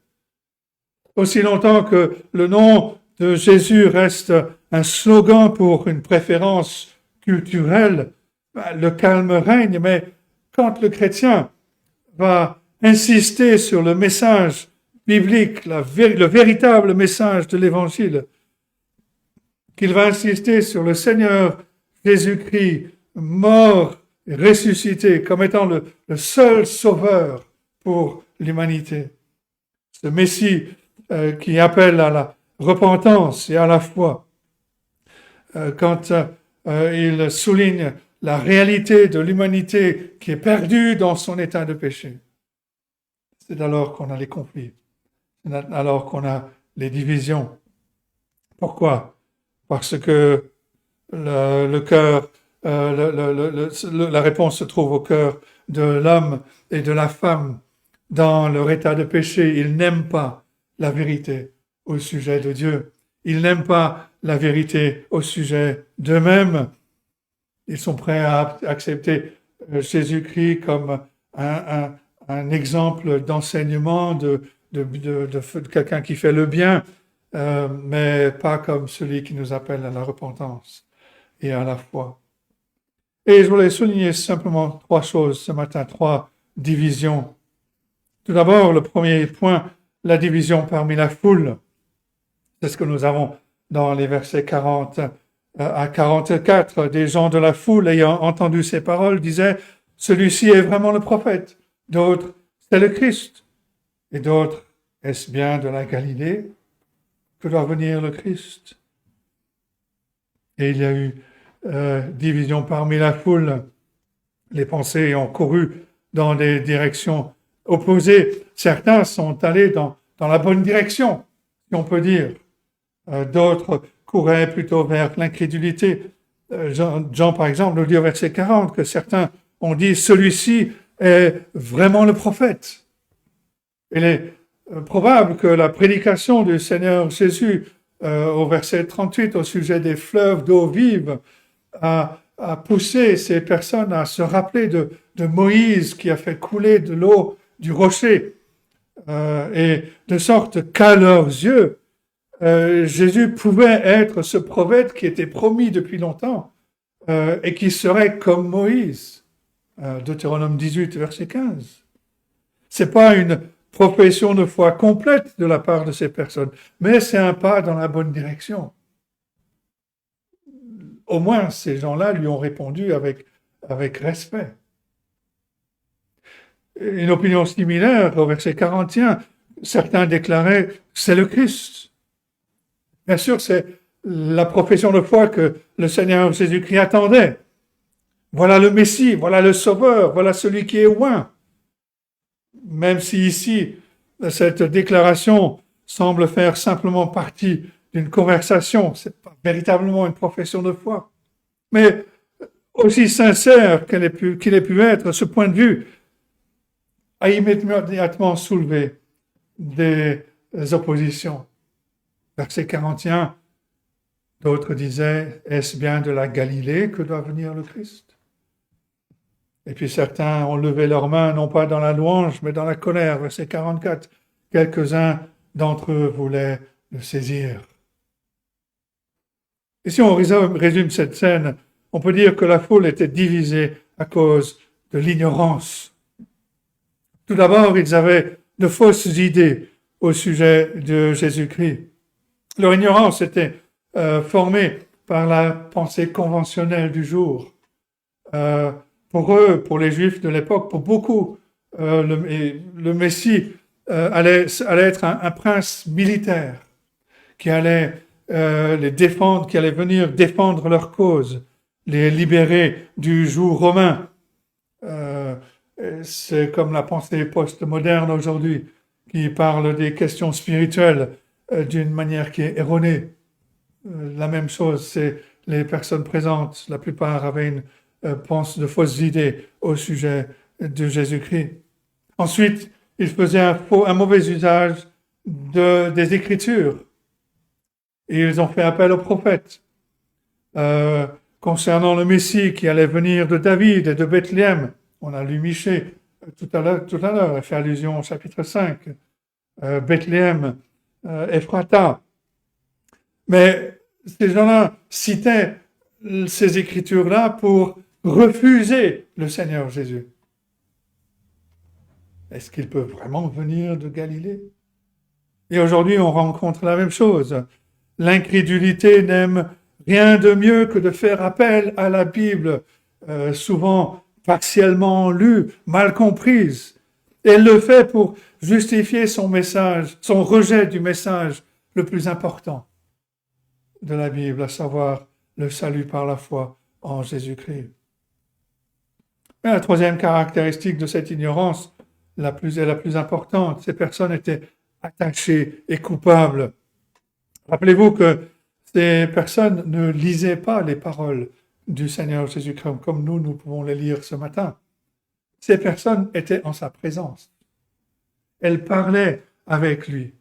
Aussi longtemps que le nom de Jésus reste un slogan pour une préférence culturelle, ben, le calme règne. Mais quand le chrétien va insister sur le message biblique, le véritable message de l'Évangile, qu'il va insister sur le Seigneur Jésus-Christ, mort et ressuscité, comme étant le seul sauveur pour l'humanité. Ce Messie qui appelle à la repentance et à la foi. Quand il souligne la réalité de l'humanité qui est perdue dans son état de péché. C'est alors qu'on a les conflits, c'est alors qu'on a les divisions. Pourquoi? Parce que le cœur, la réponse se trouve au cœur de l'homme et de la femme dans leur état de péché. Ils n'aiment pas la vérité au sujet de Dieu. Ils n'aiment pas la vérité au sujet d'eux-mêmes. Ils sont prêts à accepter Jésus-Christ comme un exemple d'enseignement de quelqu'un qui fait le bien, mais pas comme celui qui nous appelle à la repentance et à la foi. Et je voulais souligner simplement 3 choses ce matin, 3 divisions. Tout d'abord, le premier point, la division parmi la foule. C'est ce que nous avons dans les versets 40 à 44. Des gens de la foule, ayant entendu ces paroles, disaient « Celui-ci est vraiment le prophète ». D'autres « C'est le Christ ». Et d'autres « Est-ce bien de la Galilée que doit venir le Christ ?» Et il y a eu division parmi la foule. Les pensées ont couru dans des directions opposées. Certains sont allés dans la bonne direction, si on peut dire. D'autres couraient plutôt vers l'incrédulité. Jean, par exemple, nous dit au verset 40 que certains ont dit « Celui-ci est vraiment le prophète ». Il est probable que la prédication du Seigneur Jésus au verset 38 au sujet des fleuves d'eau vive a poussé ces personnes à se rappeler de Moïse qui a fait couler de l'eau du rocher et de sorte qu'à leurs yeux, Jésus pouvait être ce prophète qui était promis depuis longtemps et qui serait comme Moïse. Deutéronome 18, verset 15. C'est pas une profession de foi complète de la part de ces personnes, mais c'est un pas dans la bonne direction. Au moins, ces gens-là lui ont répondu avec respect. Une opinion similaire, au verset 41, certains déclaraient « c'est le Christ ». Bien sûr, c'est la profession de foi que le Seigneur Jésus-Christ attendait. Voilà le Messie, voilà le Sauveur, voilà celui qui est oint. Même si ici, cette déclaration semble faire simplement partie d'une conversation, c'est pas véritablement une profession de foi. Mais aussi sincère qu'il ait pu être, ce point de vue a immédiatement soulevé des oppositions. Verset 41, d'autres disaient, est-ce bien de la Galilée que doit venir le Christ? Et puis certains ont levé leurs mains, non pas dans la louange, mais dans la colère. Verset 44, quelques-uns d'entre eux voulaient le saisir. Et si on résume cette scène, on peut dire que la foule était divisée à cause de l'ignorance. Tout d'abord, ils avaient de fausses idées au sujet de Jésus-Christ. Leur ignorance était formée par la pensée conventionnelle du jour. Pour eux, pour les Juifs de l'époque, pour beaucoup, le Messie allait être un prince militaire qui allait les défendre, qui allait venir défendre leur cause, les libérer du joug romain. C'est comme la pensée post-moderne aujourd'hui qui parle des questions spirituelles d'une manière qui est erronée. La même chose, c'est les personnes présentes, la plupart avaient une pensent de fausses idées au sujet de Jésus-Christ. Ensuite, ils faisaient un mauvais usage des Écritures. Et ils ont fait appel aux prophètes concernant le Messie qui allait venir de David et de Bethléem. On a lu Michée tout à l'heure, elle fait allusion au chapitre 5. Bethléem, Ephrata. Mais ces gens-là citaient ces Écritures-là pour refuser le Seigneur Jésus. Est-ce qu'il peut vraiment venir de Galilée? Et aujourd'hui, on rencontre la même chose. L'incrédulité n'aime rien de mieux que de faire appel à la Bible, souvent partiellement lue, mal comprise. Et elle le fait pour justifier son message, son rejet du message le plus important de la Bible, à savoir le salut par la foi en Jésus-Christ. Et la troisième caractéristique de cette ignorance, la plus importante, ces personnes étaient attachées et coupables. Rappelez-vous que ces personnes ne lisaient pas les paroles du Seigneur Jésus-Christ comme nous pouvons les lire ce matin. Ces personnes étaient en sa présence. Elles parlaient avec lui.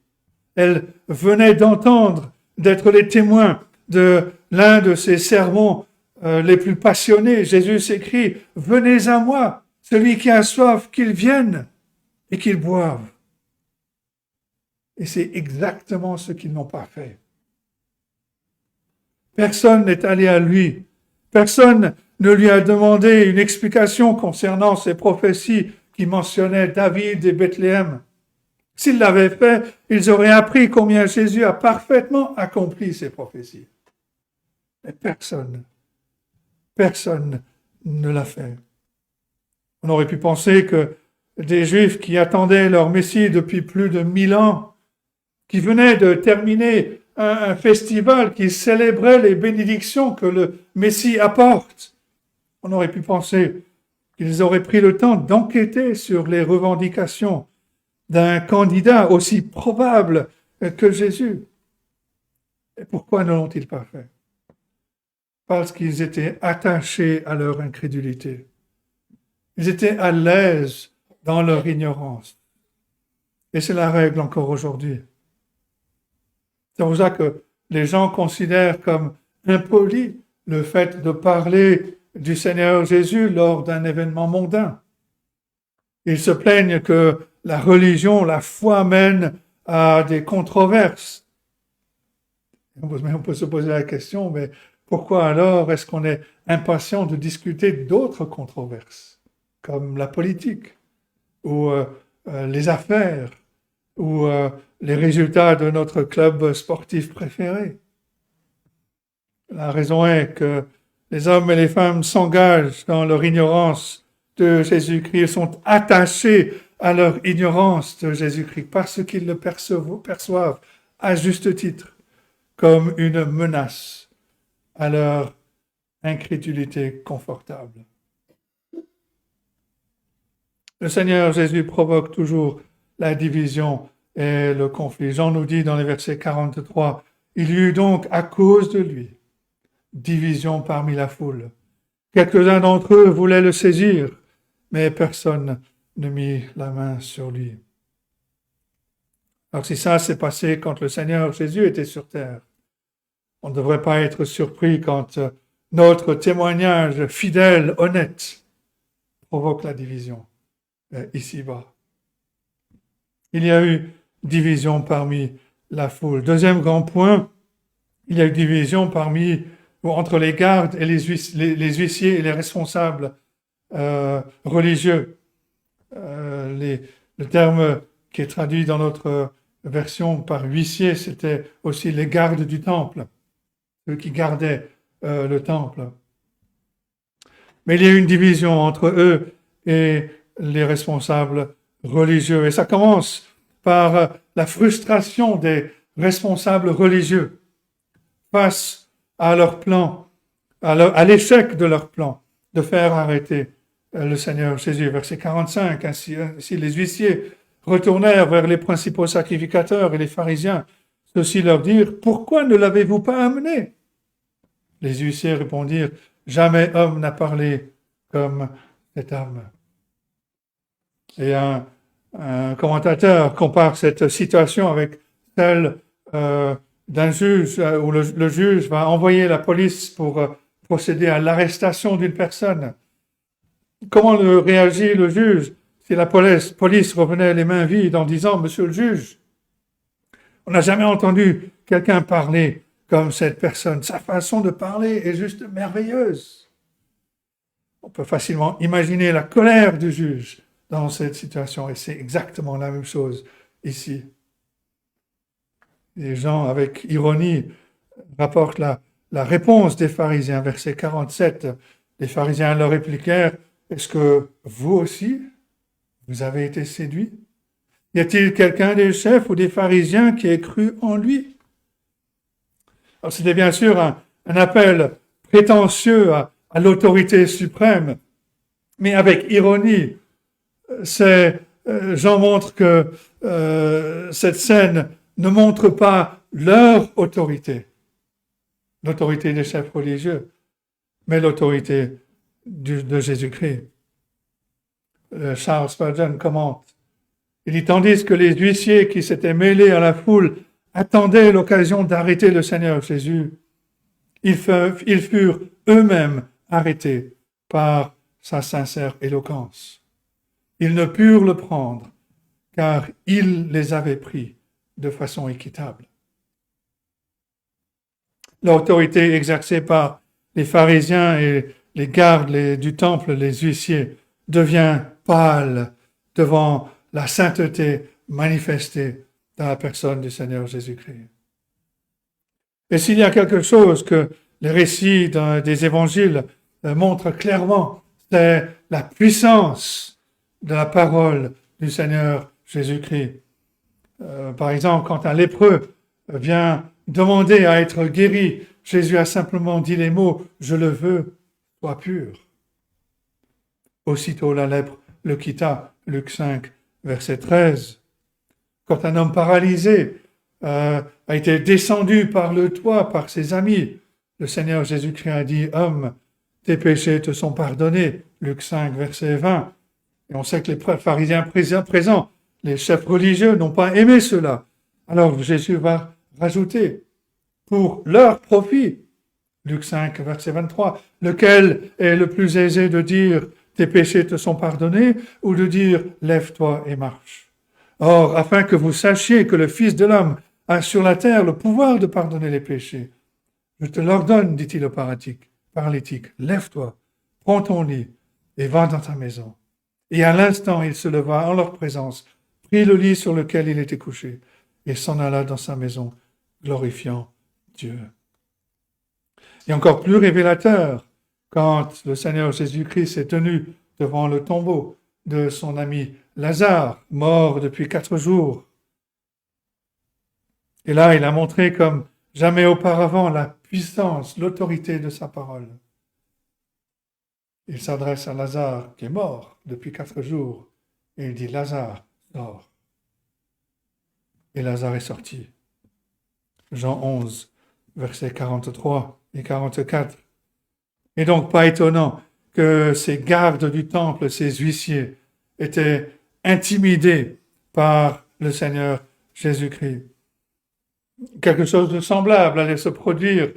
Elles venaient d'entendre, d'être les témoins de l'un de ses sermons les plus passionnés. Jésus s'écrie, « Venez à moi, celui qui a soif, qu'il vienne et qu'il boive. » Et c'est exactement ce qu'ils n'ont pas fait. Personne n'est allé à lui. Personne ne lui a demandé une explication concernant ces prophéties qui mentionnaient David et Bethléem. S'ils l'avaient fait, ils auraient appris combien Jésus a parfaitement accompli ces prophéties. Mais personne ne l'a fait. On aurait pu penser que des Juifs qui attendaient leur Messie depuis plus de 1000 ans, qui venaient de terminer un festival qui célébrait les bénédictions que le Messie apporte, on aurait pu penser qu'ils auraient pris le temps d'enquêter sur les revendications d'un candidat aussi probable que Jésus. Et pourquoi ne l'ont-ils pas fait? Parce qu'ils étaient attachés à leur incrédulité. Ils étaient à l'aise dans leur ignorance. Et c'est la règle encore aujourd'hui. C'est pour ça que les gens considèrent comme impoli le fait de parler du Seigneur Jésus lors d'un événement mondain. Ils se plaignent que la religion, la foi mène à des controverses. On peut se poser la question, mais pourquoi alors est-ce qu'on est impatient de discuter d'autres controverses, comme la politique, ou les affaires, ou les résultats de notre club sportif préféré? La raison est que les hommes et les femmes s'engagent dans leur ignorance de Jésus-Christ. Ils sont attachés à leur ignorance de Jésus-Christ parce qu'ils le perçoivent à juste titre comme une menace à leur incrédulité confortable. Le Seigneur Jésus provoque toujours la division et le conflit. Jean nous dit dans les versets 43, « Il y eut donc à cause de lui division parmi la foule. Quelques-uns d'entre eux voulaient le saisir, mais personne ne mit la main sur lui. » Alors si ça s'est passé quand le Seigneur Jésus était sur terre, on ne devrait pas être surpris quand notre témoignage fidèle, honnête, provoque la division ici-bas. Il y a eu division parmi la foule. Deuxième grand point, il y a eu division entre les gardes et les huissiers et les responsables religieux. Le terme qui est traduit dans notre version par huissier, c'était aussi les gardes du temple, ceux qui gardaient le temple. Mais il y a eu une division entre eux et les responsables religieux. Et ça commence par la frustration des responsables religieux face à leur plan, à l'échec de leur plan de faire arrêter le Seigneur Jésus. Verset 45, ainsi les huissiers retournèrent vers les principaux sacrificateurs et les pharisiens. Ceux-ci leur dirent, « Pourquoi ne l'avez-vous pas amené ?» Les huissiers répondirent, « Jamais homme n'a parlé comme cet homme. » Et un commentateur compare cette situation avec celle d'un juge où le juge va envoyer la police pour procéder à l'arrestation d'une personne. Comment réagit le juge si la police revenait les mains vides en disant « Monsieur le juge, on n'a jamais entendu quelqu'un parler comme cette personne. Sa façon de parler est juste merveilleuse. » On peut facilement imaginer la colère du juge dans cette situation, et c'est exactement la même chose ici. Les gens, avec ironie, rapportent la réponse des pharisiens. Verset 47, les pharisiens leur répliquèrent, « Est-ce que vous aussi, vous avez été séduits? Y a-t-il quelqu'un des chefs ou des pharisiens qui ait cru en lui? » Alors c'était bien sûr un appel prétentieux à l'autorité suprême. mais avec ironie. Jean montre que cette scène ne montre pas leur autorité, l'autorité des chefs religieux, mais l'autorité de Jésus-Christ. Charles Spurgeon commente. Il dit, tandis que les huissiers qui s'étaient mêlés à la foule attendaient l'occasion d'arrêter le Seigneur Jésus, ils furent eux-mêmes arrêtés par sa sincère éloquence. Ils ne purent le prendre, car il les avait pris de façon équitable. L'autorité exercée par les pharisiens et les gardes du temple, les huissiers, devient pâle devant la sainteté manifestée dans la personne du Seigneur Jésus-Christ. Et s'il y a quelque chose que les récits des évangiles montrent clairement, c'est la puissance de la parole du Seigneur Jésus-Christ. Par exemple, quand un lépreux vient demander à être guéri, Jésus a simplement dit les mots « Je le veux, sois pur ». Aussitôt la lèpre le quitta, Luc 5, verset 13. Quand un homme paralysé a été descendu par le toit par ses amis, le Seigneur Jésus-Christ a dit « Homme, tes péchés te sont pardonnés », Luc 5, verset 20. Et on sait que les pharisiens présents, les chefs religieux, n'ont pas aimé cela. Alors Jésus va rajouter « pour leur profit », Luc 5, verset 23, lequel est le plus aisé de dire « tes péchés te sont pardonnés » ou de dire « lève-toi et marche ». Or, afin que vous sachiez que le Fils de l'homme a sur la terre le pouvoir de pardonner les péchés, je te l'ordonne, dit-il au paralytique, lève-toi, prends ton lit et va dans ta maison. Et à l'instant, il se leva en leur présence, prit le lit sur lequel il était couché et s'en alla dans sa maison, glorifiant Dieu. Et encore plus révélateur, quand le Seigneur Jésus-Christ s'est tenu devant le tombeau de son ami Lazare, mort depuis 4 jours. Et là, il a montré comme jamais auparavant la puissance, l'autorité de sa parole. Il s'adresse à Lazare qui est mort depuis 4 jours et il dit « Lazare, sors ». Et Lazare est sorti. Jean 11, versets 43 et 44. Et donc, pas étonnant que ces gardes du temple, ces huissiers, étaient intimidés par le Seigneur Jésus-Christ. Quelque chose de semblable allait se produire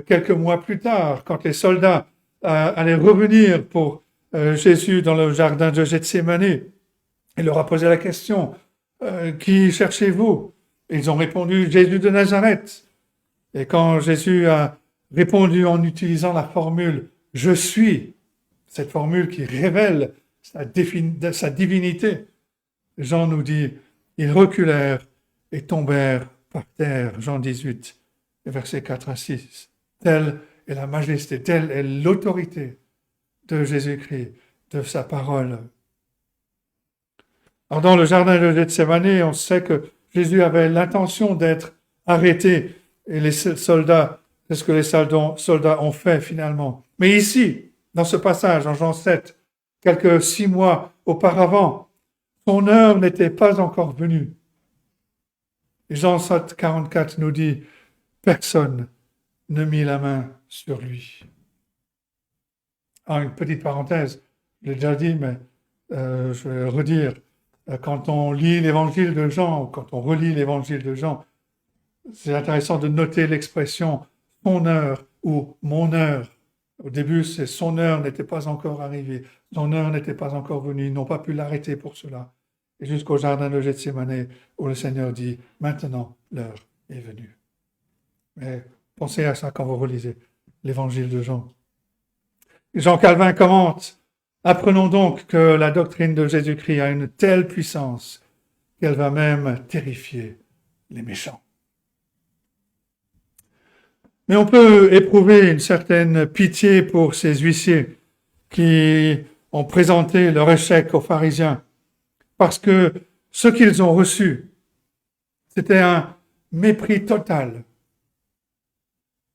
quelques mois plus tard, quand les soldats allaient revenir pour Jésus dans le jardin de Gethsémani. Il leur a posé la question, qui cherchez-vous? Ils ont répondu, Jésus de Nazareth. Et quand Jésus a répondu en utilisant la formule « je suis », cette formule qui révèle sa divinité, Jean nous dit « ils reculèrent et tombèrent par terre », Jean 18, versets 4 à 6. Telle est la majesté, telle est l'autorité de Jésus-Christ, de sa parole. Alors dans le jardin de Gethsémani, on sait que Jésus avait l'intention d'être arrêté et les soldats, c'est ce que les soldats ont fait finalement. Mais ici, dans ce passage, en Jean 7, quelques 6 mois auparavant, son heure n'était pas encore venue. Jean 7, 44 nous dit « Personne ne mit la main sur lui ». Une petite parenthèse, je l'ai déjà dit, mais je vais le redire. Quand on lit l'évangile de Jean, ou quand on relit l'évangile de Jean, c'est intéressant de noter l'expression « son heure » ou « mon heure ». Au début, c'est « son heure n'était pas encore arrivée »,« son heure n'était pas encore venue », ils n'ont pas pu l'arrêter pour cela. Et jusqu'au jardin de Gethsémani, où le Seigneur dit « maintenant, l'heure est venue ». Mais pensez à ça quand vous relisez l'évangile de Jean. Jean Calvin commente « Apprenons donc que la doctrine de Jésus-Christ a une telle puissance qu'elle va même terrifier les méchants. » Mais on peut éprouver une certaine pitié pour ces huissiers qui ont présenté leur échec aux pharisiens, parce que ce qu'ils ont reçu, c'était un mépris total,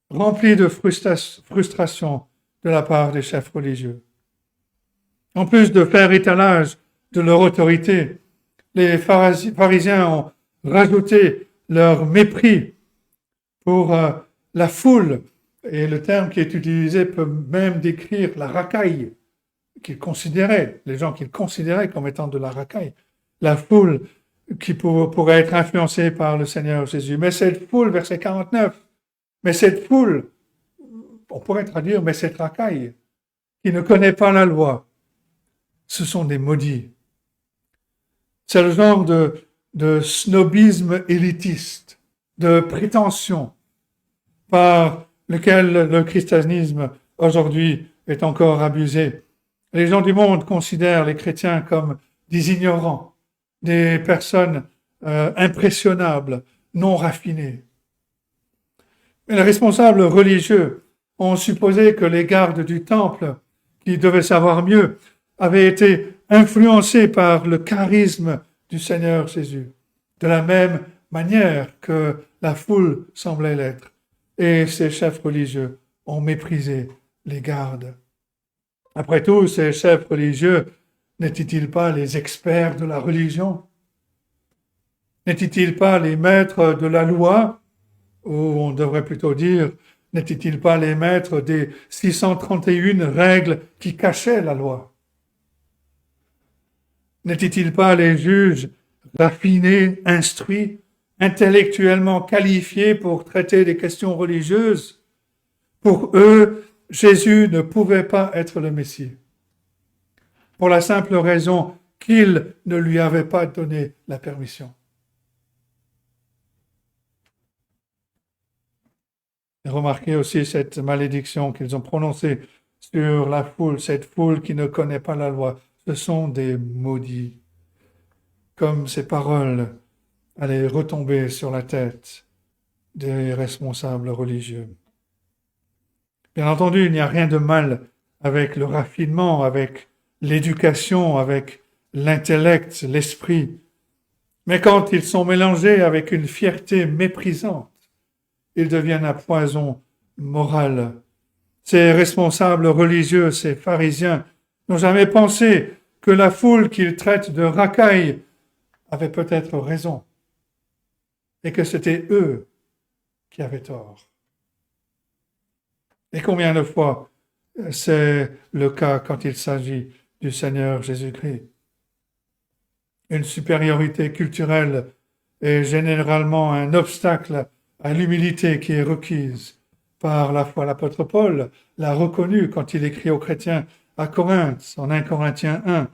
rempli de frustration de la part des chefs religieux. En plus de faire étalage de leur autorité, les pharisiens ont rajouté leur mépris pour la foule. Et le terme qui est utilisé peut même décrire la racaille qu'ils considéraient, les gens qu'ils considéraient comme étant de la racaille. La foule qui pourrait être influencée par le Seigneur Jésus. Mais cette foule, verset 49, mais cette foule, on pourrait traduire, mais cette racaille, qui ne connaît pas la loi, ce sont des maudits. C'est le genre de snobisme élitiste, de prétention par lequel le christianisme aujourd'hui est encore abusé. Les gens du monde considèrent les chrétiens comme des ignorants, des personnes impressionnables, non raffinées. Mais les responsables religieux ont supposé que les gardes du temple, qui devaient savoir mieux, avaient été influencés par le charisme du Seigneur Jésus, de la même manière que la foule semblait l'être. Et ces chefs religieux ont méprisé les gardes. Après tout, ces chefs religieux n'étaient-ils pas les experts de la religion? N'étaient-ils pas les maîtres de la loi? Ou on devrait plutôt dire, n'étaient-ils pas les maîtres des 631 règles qui cachaient la loi? N'étaient-ils pas les juges raffinés, instruits, intellectuellement qualifiés pour traiter des questions religieuses? Pour eux, Jésus ne pouvait pas être le Messie, pour la simple raison qu'il ne lui avait pas donné la permission. Et remarquez aussi cette malédiction qu'ils ont prononcée sur la foule, cette foule qui ne connaît pas la loi. Ce sont des maudits. Comme ces paroles allaient retomber sur la tête des responsables religieux. Bien entendu, il n'y a rien de mal avec le raffinement, avec l'éducation, avec l'intellect, l'esprit. Mais quand ils sont mélangés avec une fierté méprisante, ils deviennent un poison moral. Ces responsables religieux, ces pharisiens, n'ont jamais pensé que la foule qu'ils traitent de racaille avait peut-être raison et que c'était eux qui avaient tort. Et combien de fois c'est le cas quand il s'agit du Seigneur Jésus-Christ? Une supériorité culturelle est généralement un obstacle à l'humilité qui est requise. Par la foi, l'apôtre Paul l'a reconnu quand il écrit aux chrétiens à Corinthe, en 1 Corinthiens 1,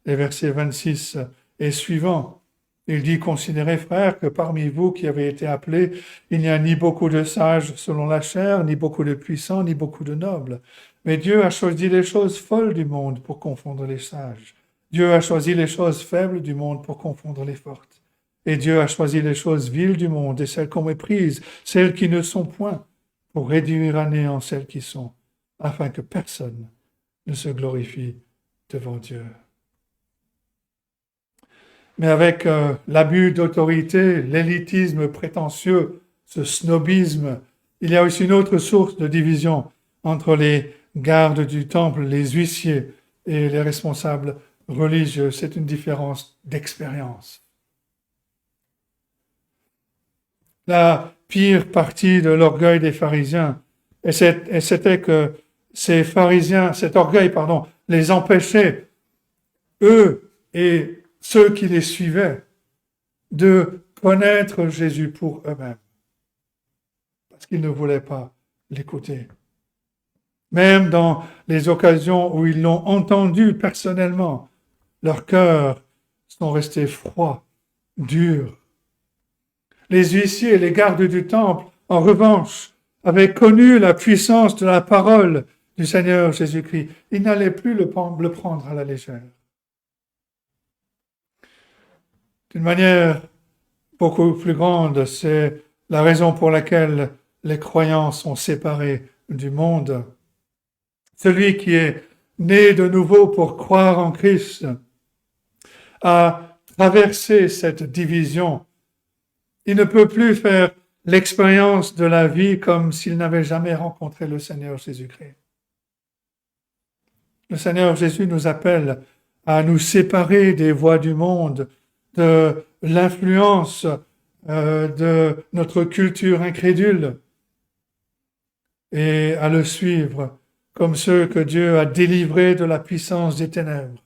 les versets 26 et suivants. Il dit, considérez, frères, que parmi vous qui avez été appelés, il n'y a ni beaucoup de sages selon la chair, ni beaucoup de puissants, ni beaucoup de nobles. Mais Dieu a choisi les choses folles du monde pour confondre les sages. Dieu a choisi les choses faibles du monde pour confondre les fortes. Et Dieu a choisi les choses viles du monde et celles qu'on méprise, celles qui ne sont point, pour réduire à néant celles qui sont, afin que personne ne se glorifie devant Dieu. Mais avec l'abus d'autorité, l'élitisme prétentieux, ce snobisme, il y a aussi une autre source de division entre les gardes du temple, les huissiers et les responsables religieux. C'est une différence d'expérience. La pire partie de l'orgueil des pharisiens, et c'était que ces pharisiens, cet orgueil, les empêchait, eux et ceux qui les suivaient, de connaître Jésus pour eux-mêmes, parce qu'ils ne voulaient pas l'écouter. Même dans les occasions où ils l'ont entendu personnellement, leurs cœurs sont restés froids, durs. Les huissiers et les gardes du temple, en revanche, avaient connu la puissance de la parole du Seigneur Jésus-Christ. Ils n'allaient plus le prendre à la légère. D'une manière beaucoup plus grande, c'est la raison pour laquelle les croyants sont séparés du monde. Celui qui est né de nouveau pour croire en Christ a traversé cette division. Il ne peut plus faire l'expérience de la vie comme s'il n'avait jamais rencontré le Seigneur Jésus-Christ. Le Seigneur Jésus nous appelle à nous séparer des voies du monde, de l'influence de notre culture incrédule et à le suivre comme ceux que Dieu a délivrés de la puissance des ténèbres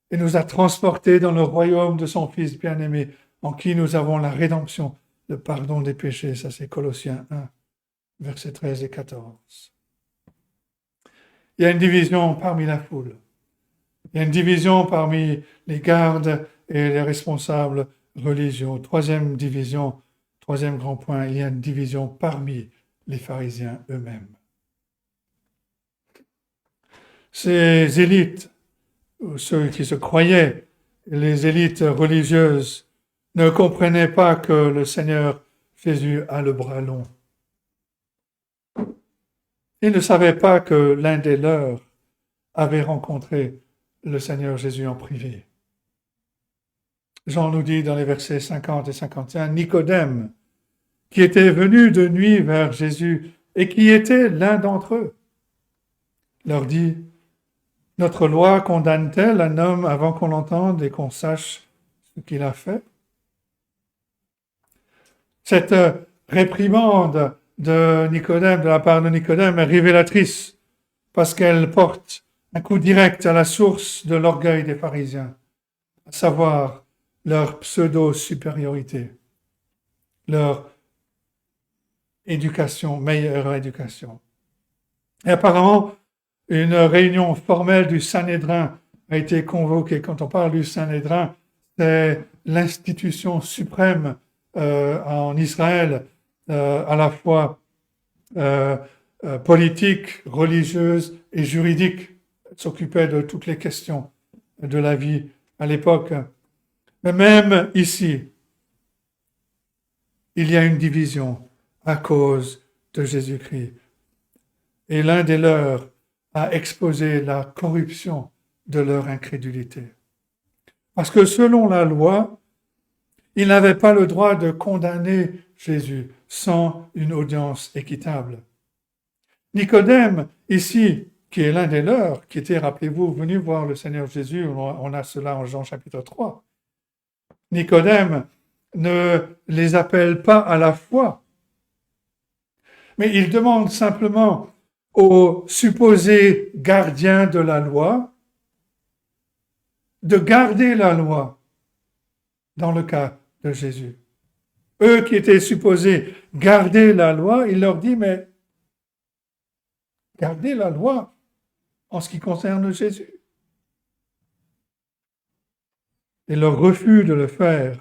et nous a transportés dans le royaume de son Fils bien-aimé, en qui nous avons la rédemption, le pardon des péchés. Ça, c'est Colossiens 1, versets 13 et 14. Il y a une division parmi la foule. Il y a une division parmi les gardes et les responsables religieux. Troisième division, troisième grand point, il y a une division parmi les pharisiens eux-mêmes. Ces élites, ou ceux qui se croyaient, les élites religieuses, ne comprenaient pas que le Seigneur Jésus a le bras long. Ils ne savaient pas que l'un des leurs avait rencontré le Seigneur Jésus en privé. Jean nous dit dans les versets 50 et 51, Nicodème, qui était venu de nuit vers Jésus et qui était l'un d'entre eux, leur dit, notre loi condamne-t-elle un homme avant qu'on l'entende et qu'on sache ce qu'il a fait? Cette réprimande de Nicodème, de la part de Nicodème, est révélatrice parce qu'elle porte un coup direct à la source de l'orgueil des pharisiens, à savoir leur pseudo-supériorité, leur éducation, meilleure éducation. Et apparemment, une réunion formelle du Sanhédrin a été convoquée. Quand on parle du Sanhédrin, c'est l'institution suprême en Israël, à la fois politique, religieuse et juridique, s'occupait de toutes les questions de la vie à l'époque. Mais même ici, il y a une division à cause de Jésus-Christ. Et l'un des leurs a exposé la corruption de leur incrédulité. Parce que selon la loi, ils n'avaient pas le droit de condamner Jésus sans une audience équitable. Nicodème, ici, qui est l'un des leurs, qui était, rappelez-vous, venu voir le Seigneur Jésus, on a cela en Jean chapitre 3. Nicodème ne les appelle pas à la foi, mais il demande simplement aux supposés gardiens de la loi de garder la loi dans le cas de Jésus. Eux qui étaient supposés garder la loi, il leur dit, mais gardez la loi en ce qui concerne Jésus. Et leur refus de le faire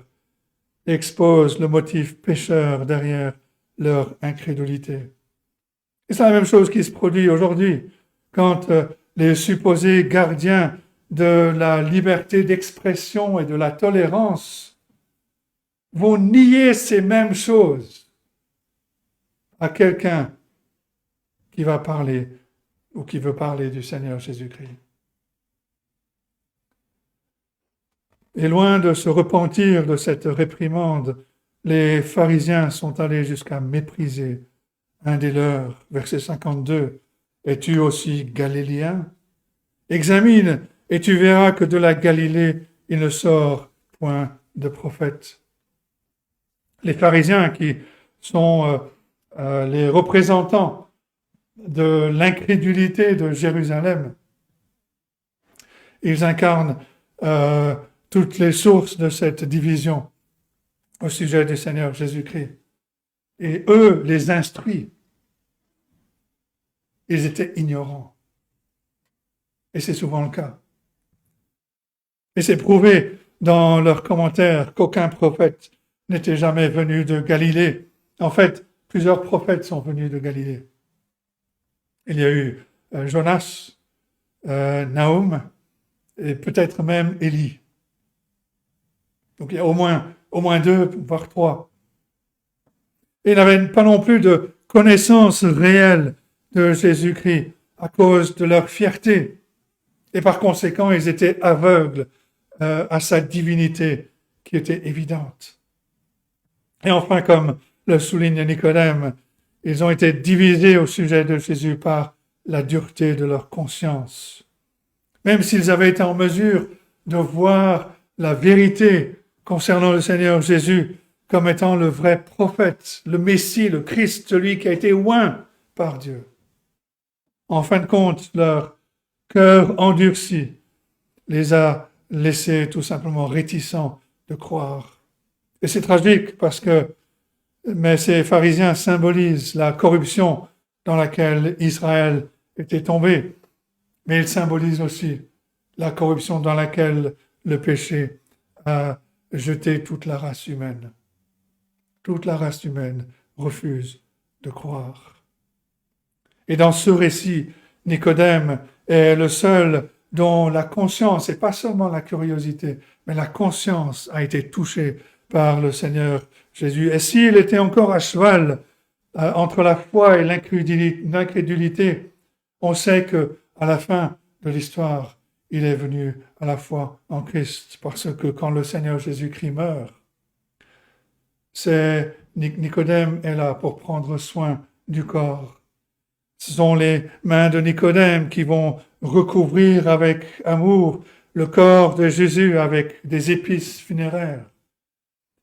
expose le motif pécheur derrière leur incrédulité. Et c'est la même chose qui se produit aujourd'hui quand les supposés gardiens de la liberté d'expression et de la tolérance vont nier ces mêmes choses à quelqu'un qui va parler ou qui veut parler du Seigneur Jésus-Christ. Et loin de se repentir de cette réprimande, les pharisiens sont allés jusqu'à mépriser un des leurs. Verset 52. Es-tu aussi galiléen? Examine et tu verras que de la Galilée il ne sort point de prophète. Les pharisiens qui sont les représentants de l'incrédulité de Jérusalem, ils incarnent toutes les sources de cette division au sujet du Seigneur Jésus-Christ. Et eux les instruisent. Ils étaient ignorants. Et c'est souvent le cas. Et c'est prouvé dans leurs commentaires qu'aucun prophète n'était jamais venu de Galilée. En fait, plusieurs prophètes sont venus de Galilée. Il y a eu Jonas, Nahum, et peut-être même Élie. Donc il y a au moins 2, voire 3. Et ils n'avaient pas non plus de connaissance réelle de Jésus-Christ à cause de leur fierté. Et par conséquent, ils étaient aveugles à sa divinité qui était évidente. Et enfin, comme le souligne Nicodème, ils ont été divisés au sujet de Jésus par la dureté de leur conscience. Même s'ils avaient été en mesure de voir la vérité concernant le Seigneur Jésus comme étant le vrai prophète, le Messie, le Christ, celui qui a été oint par Dieu. En fin de compte, leur cœur endurci les a laissés tout simplement réticents de croire. Et c'est tragique mais ces pharisiens symbolisent la corruption dans laquelle Israël était tombé, mais ils symbolisent aussi la corruption dans laquelle le péché a jeté toute la race humaine. Toute la race humaine refuse de croire. Et dans ce récit, Nicodème est le seul dont la conscience, et pas seulement la curiosité, mais la conscience a été touchée par le Seigneur Jésus. Et s'il était encore à cheval entre la foi et l'incrédulité, on sait que à la fin de l'histoire, il est venu à la foi en Christ, parce que quand le Seigneur Jésus-Christ meurt, c'est Nicodème est là pour prendre soin du corps. Ce sont les mains de Nicodème qui vont recouvrir avec amour le corps de Jésus avec des épices funéraires.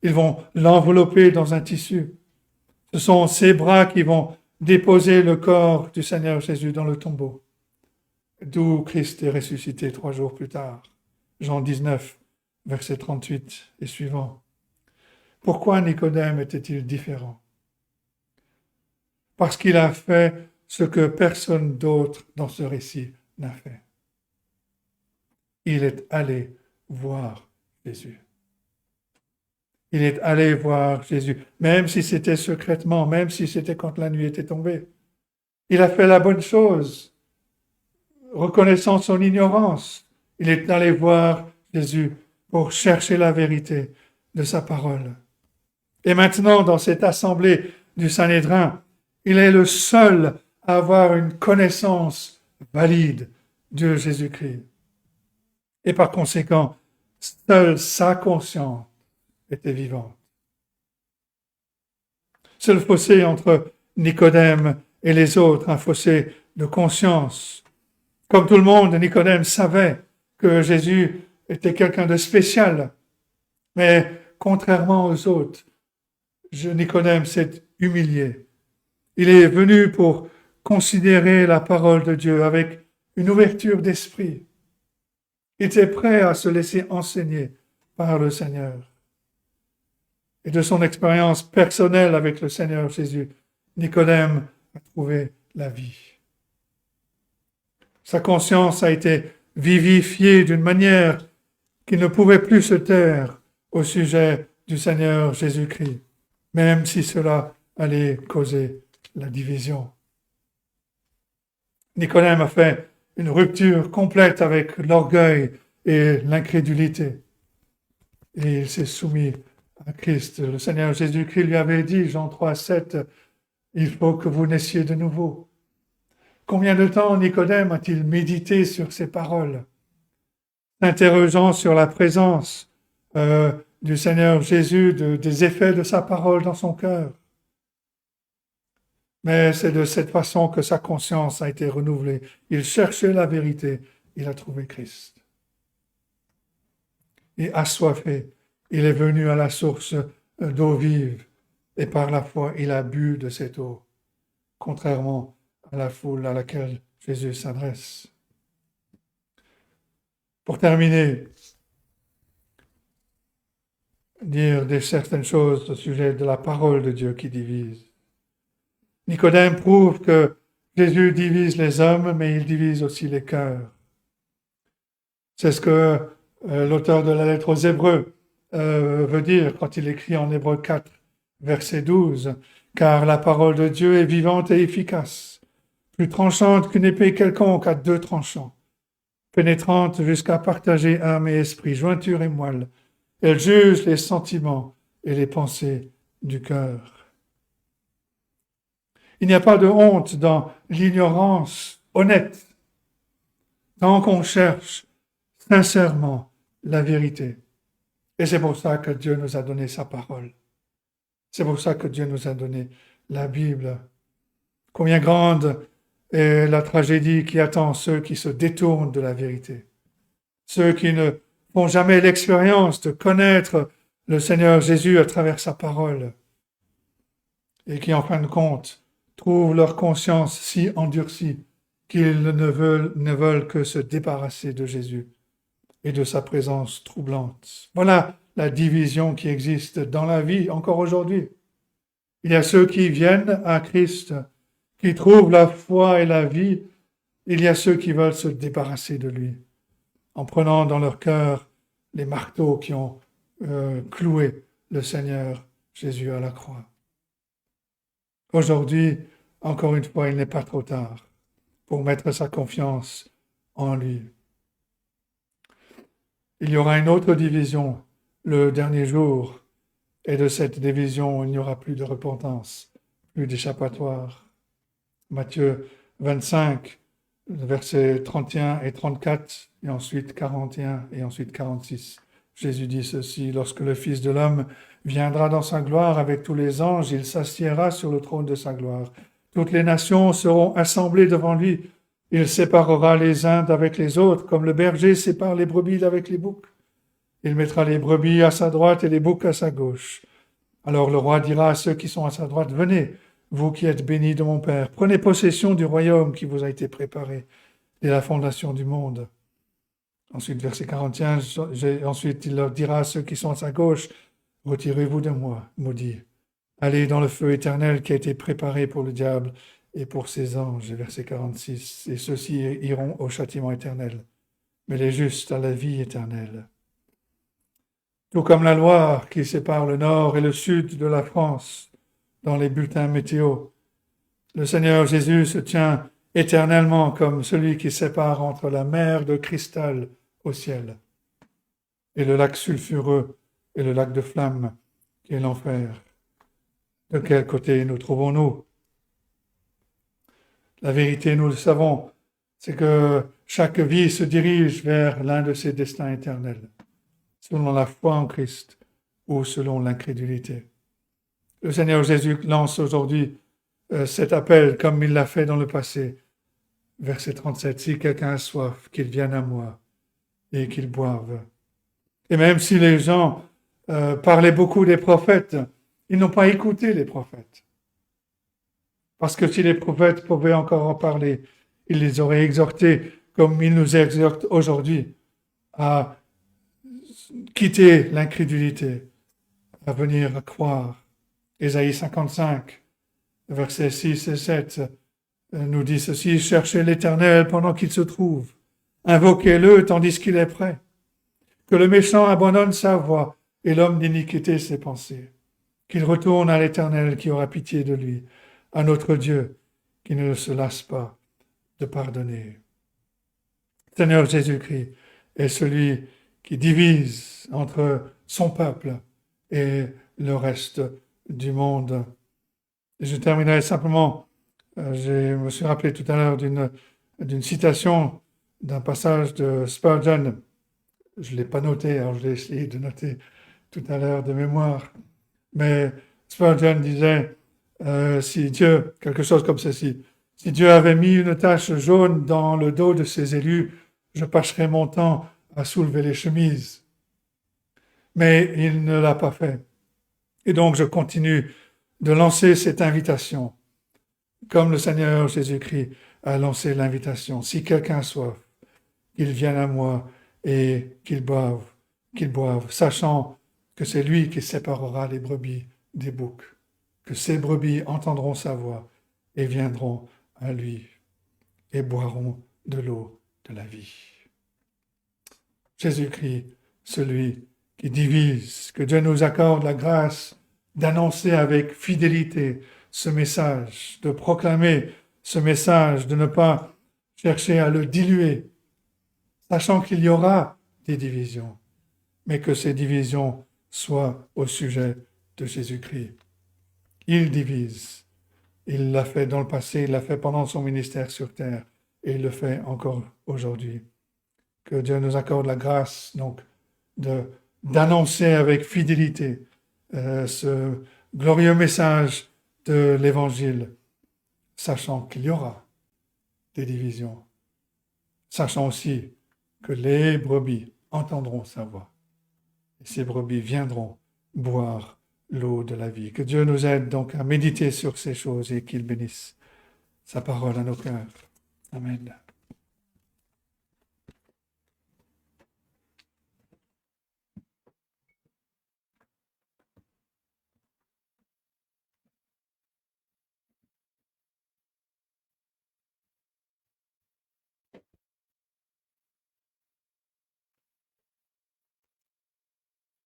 Ils vont l'envelopper dans un tissu. Ce sont ses bras qui vont déposer le corps du Seigneur Jésus dans le tombeau, d'où Christ est ressuscité 3 jours plus tard. Jean 19, verset 38 et suivant. Pourquoi Nicodème était-il différent? Parce qu'il a fait ce que personne d'autre dans ce récit n'a fait. Il est allé voir Jésus. Il est allé voir Jésus, même si c'était secrètement, même si c'était quand la nuit était tombée. Il a fait la bonne chose, reconnaissant son ignorance. Il est allé voir Jésus pour chercher la vérité de sa parole. Et maintenant, dans cette assemblée du Sanhédrin, il est le seul à avoir une connaissance valide de Jésus-Christ. Et par conséquent, seule sa conscience était vivante. C'est le fossé entre Nicodème et les autres, un fossé de conscience. Comme tout le monde, Nicodème savait que Jésus était quelqu'un de spécial. Mais contrairement aux autres, Nicodème s'est humilié. Il est venu pour considérer la parole de Dieu avec une ouverture d'esprit. Il était prêt à se laisser enseigner par le Seigneur. Et de son expérience personnelle avec le Seigneur Jésus, Nicodème a trouvé la vie. Sa conscience a été vivifiée d'une manière qui ne pouvait plus se taire au sujet du Seigneur Jésus-Christ, même si cela allait causer la division. Nicodème a fait une rupture complète avec l'orgueil et l'incrédulité. Et il s'est soumis à Christ. Le Seigneur Jésus-Christ lui avait dit, Jean 3, 7, « Il faut que vous naissiez de nouveau. » Combien de temps Nicodème a-t-il médité sur ces paroles, s'interrogeant sur la présence du Seigneur Jésus, des effets de sa parole dans son cœur? Mais c'est de cette façon que sa conscience a été renouvelée. Il cherchait la vérité, il a trouvé Christ. Et assoiffé, il est venu à la source d'eau vive, et par la foi, il a bu de cette eau, contrairement à la foule à laquelle Jésus s'adresse. Pour terminer, dire certaines choses au sujet de la parole de Dieu qui divise. Nicodème prouve que Jésus divise les hommes, mais il divise aussi les cœurs. C'est ce que l'auteur de la lettre aux Hébreux veut dire quand il écrit en Hébreux 4, verset 12, « Car la parole de Dieu est vivante et efficace, plus tranchante qu'une épée quelconque à 2 tranchants, pénétrante jusqu'à partager âme et esprit, jointure et moelle. Elle juge les sentiments et les pensées du cœur. » Il n'y a pas de honte dans l'ignorance honnête, tant qu'on cherche sincèrement la vérité. Et c'est pour ça que Dieu nous a donné sa parole. C'est pour ça que Dieu nous a donné la Bible. Combien grande est la tragédie qui attend ceux qui se détournent de la vérité, ceux qui ne font jamais l'expérience de connaître le Seigneur Jésus à travers sa parole et qui, en fin de compte, trouvent leur conscience si endurcie qu'ils ne veulent que se débarrasser de Jésus et de sa présence troublante. Voilà la division qui existe dans la vie encore aujourd'hui. Il y a ceux qui viennent à Christ, qui trouvent la foi et la vie. Il y a ceux qui veulent se débarrasser de lui, en prenant dans leur cœur les marteaux qui ont cloué le Seigneur Jésus à la croix. Aujourd'hui, encore une fois, il n'est pas trop tard pour mettre sa confiance en lui. Il y aura une autre division le dernier jour, et de cette division, il n'y aura plus de repentance, plus d'échappatoire. Matthieu 25, versets 31 et 34, et ensuite 41 et ensuite 46. Jésus dit ceci: lorsque le Fils de l'homme viendra dans sa gloire avec tous les anges, il s'assiera sur le trône de sa gloire. Toutes les nations seront assemblées devant lui. Il séparera les uns d'avec les autres, comme le berger sépare les brebis d'avec les boucs. Il mettra les brebis à sa droite et les boucs à sa gauche. Alors le roi dira à ceux qui sont à sa droite: venez, vous qui êtes bénis de mon Père, prenez possession du royaume qui vous a été préparé dès la fondation du monde. Ensuite, verset 41, ensuite il leur dira à ceux qui sont à sa gauche: retirez-vous de moi, maudits. Allez dans le feu éternel qui a été préparé pour le diable et pour ses anges. Verset 46, et ceux-ci iront au châtiment éternel, mais les justes à la vie éternelle. Tout comme la Loire qui sépare le nord et le sud de la France dans les bulletins météo, le Seigneur Jésus se tient éternellement comme celui qui sépare entre la mer de cristal au ciel et le lac sulfureux et le lac de flamme qui est l'enfer. De quel côté nous trouvons-nous? La vérité, nous le savons, c'est que chaque vie se dirige vers l'un de ses destins éternels, selon la foi en Christ ou selon l'incrédulité. Le Seigneur Jésus lance aujourd'hui cet appel comme il l'a fait dans le passé. Verset 37, si quelqu'un a soif, qu'il vienne à moi et qu'il boive. Et même si les gens parlaient beaucoup des prophètes, ils n'ont pas écouté les prophètes. Parce que si les prophètes pouvaient encore en parler, ils les auraient exhortés comme ils nous exhortent aujourd'hui à quitter l'incrédulité, à venir à croire. Ésaïe 55, versets 6 et 7 nous dit ceci: cherchez l'Éternel pendant qu'il se trouve, invoquez-le tandis qu'il est prêt. Que le méchant abandonne sa voie et l'homme d'iniquité ses pensées. Qu'il retourne à l'Éternel qui aura pitié de lui, à notre Dieu qui ne se lasse pas de pardonner. Seigneur Jésus-Christ est celui qui divise entre son peuple et le reste du monde. Et je terminerai simplement, je me suis rappelé tout à l'heure d'une citation d'un passage de Spurgeon. Je ne l'ai pas noté, alors je l'ai essayé de noter tout à l'heure de mémoire. Mais Spurgeon disait, si Dieu, quelque chose comme ceci, si Dieu avait mis une tache jaune dans le dos de ses élus, je passerais mon temps à soulever les chemises. Mais il ne l'a pas fait. Et donc je continue de lancer cette invitation, comme le Seigneur Jésus-Christ a lancé l'invitation. Si quelqu'un a soif, qu'il vienne à moi et qu'il boive, sachant que c'est lui qui séparera les brebis des boucs, que ces brebis entendront sa voix et viendront à lui et boiront de l'eau de la vie. Jésus-Christ, celui qui divise, que Dieu nous accorde la grâce d'annoncer avec fidélité ce message, de proclamer ce message, de ne pas chercher à le diluer, sachant qu'il y aura des divisions, mais que ces divisions soient au sujet de Jésus-Christ. Il divise. Il l'a fait dans le passé, il l'a fait pendant son ministère sur terre, et il le fait encore aujourd'hui. Que Dieu nous accorde la grâce, donc, d'annoncer avec fidélité ce glorieux message de l'Évangile, sachant qu'il y aura des divisions. Sachant aussi que les brebis entendront sa voix. Et ces brebis viendront boire l'eau de la vie. Que Dieu nous aide donc à méditer sur ces choses et qu'il bénisse sa parole à nos cœurs. Amen.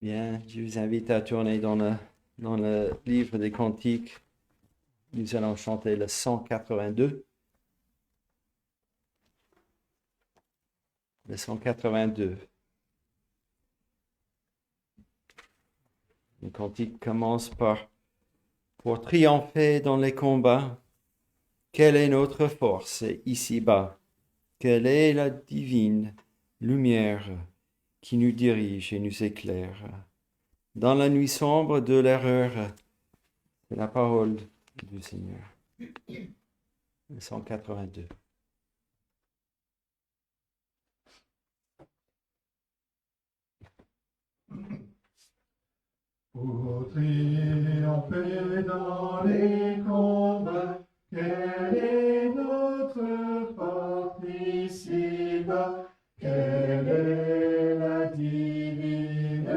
Bien, je vous invite à tourner dans le livre des Cantiques. Nous allons chanter le 182. Le 182. Le cantique commence par « Pour triompher dans les combats, quelle est notre force ici-bas? Quelle est la divine lumière qui nous dirige et nous éclaire? Dans la nuit sombre de l'erreur, c'est la parole du Seigneur. » Le 182. Pour triompher dans les combats, quelle est notre force ici-bas? Quelle est la divine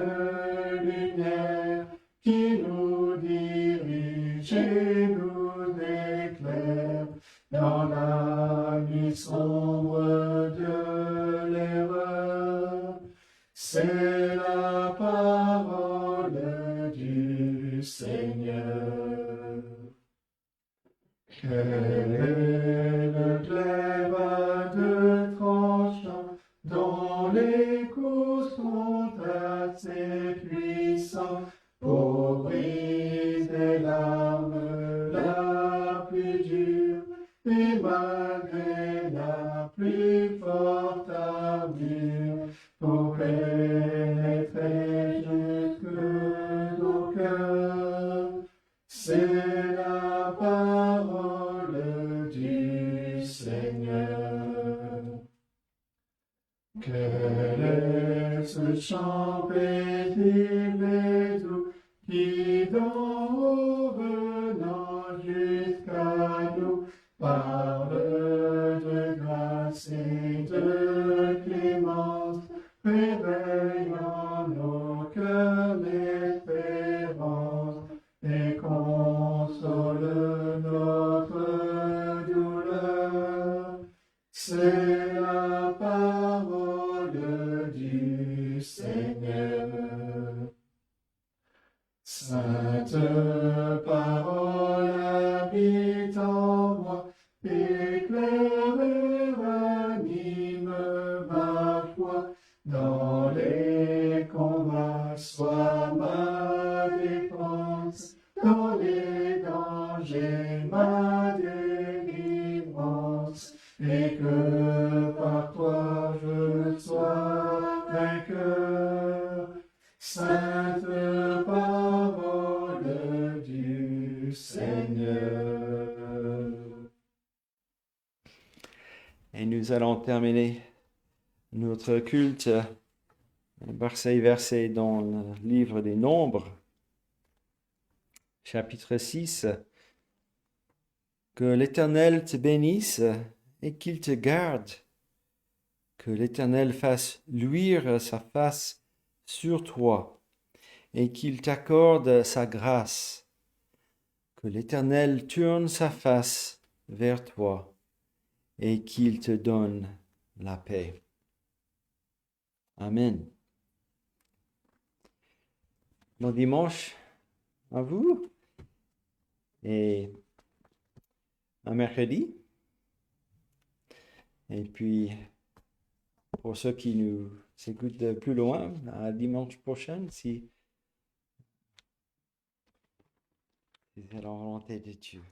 lumière qui nous dirige et nous éclaire dans la nuit sombre de l'erreur? C'est la parole du Seigneur. Quel est le glaive de tranchant dont les coups sont assez puissants pour briser l'arme la plus dure et malgré la plus forte armure pour pénétrer jusque au cœur. C'est la parole du Seigneur. Quel est ce chant paisible et doux qui d'en haut venant jusqu'à nous parle de grâce et de clémence, réveille en nos cœurs l'espérance et console notre douleur. C'est la parole du Seigneur. Sainte parole habite en moi, éclaire et ranime ma foi. Dans les combats, sois ma défense, dans les dangers, ma délivrance, et que par toi je sois vainqueur. Sainte parole du Seigneur. Et nous allons terminer notre culte verset dans le livre des Nombres, chapitre 6. Que l'Éternel te bénisse et qu'il te garde. Que l'Éternel fasse luire sa face sur toi et qu'il t'accorde sa grâce. Que l'Éternel tourne sa face vers toi et qu'il te donne la paix. Amen. Bon dimanche à vous et un mercredi. Et puis, pour ceux qui nous écoutent de plus loin, à dimanche prochain, si c'est la volonté de Dieu.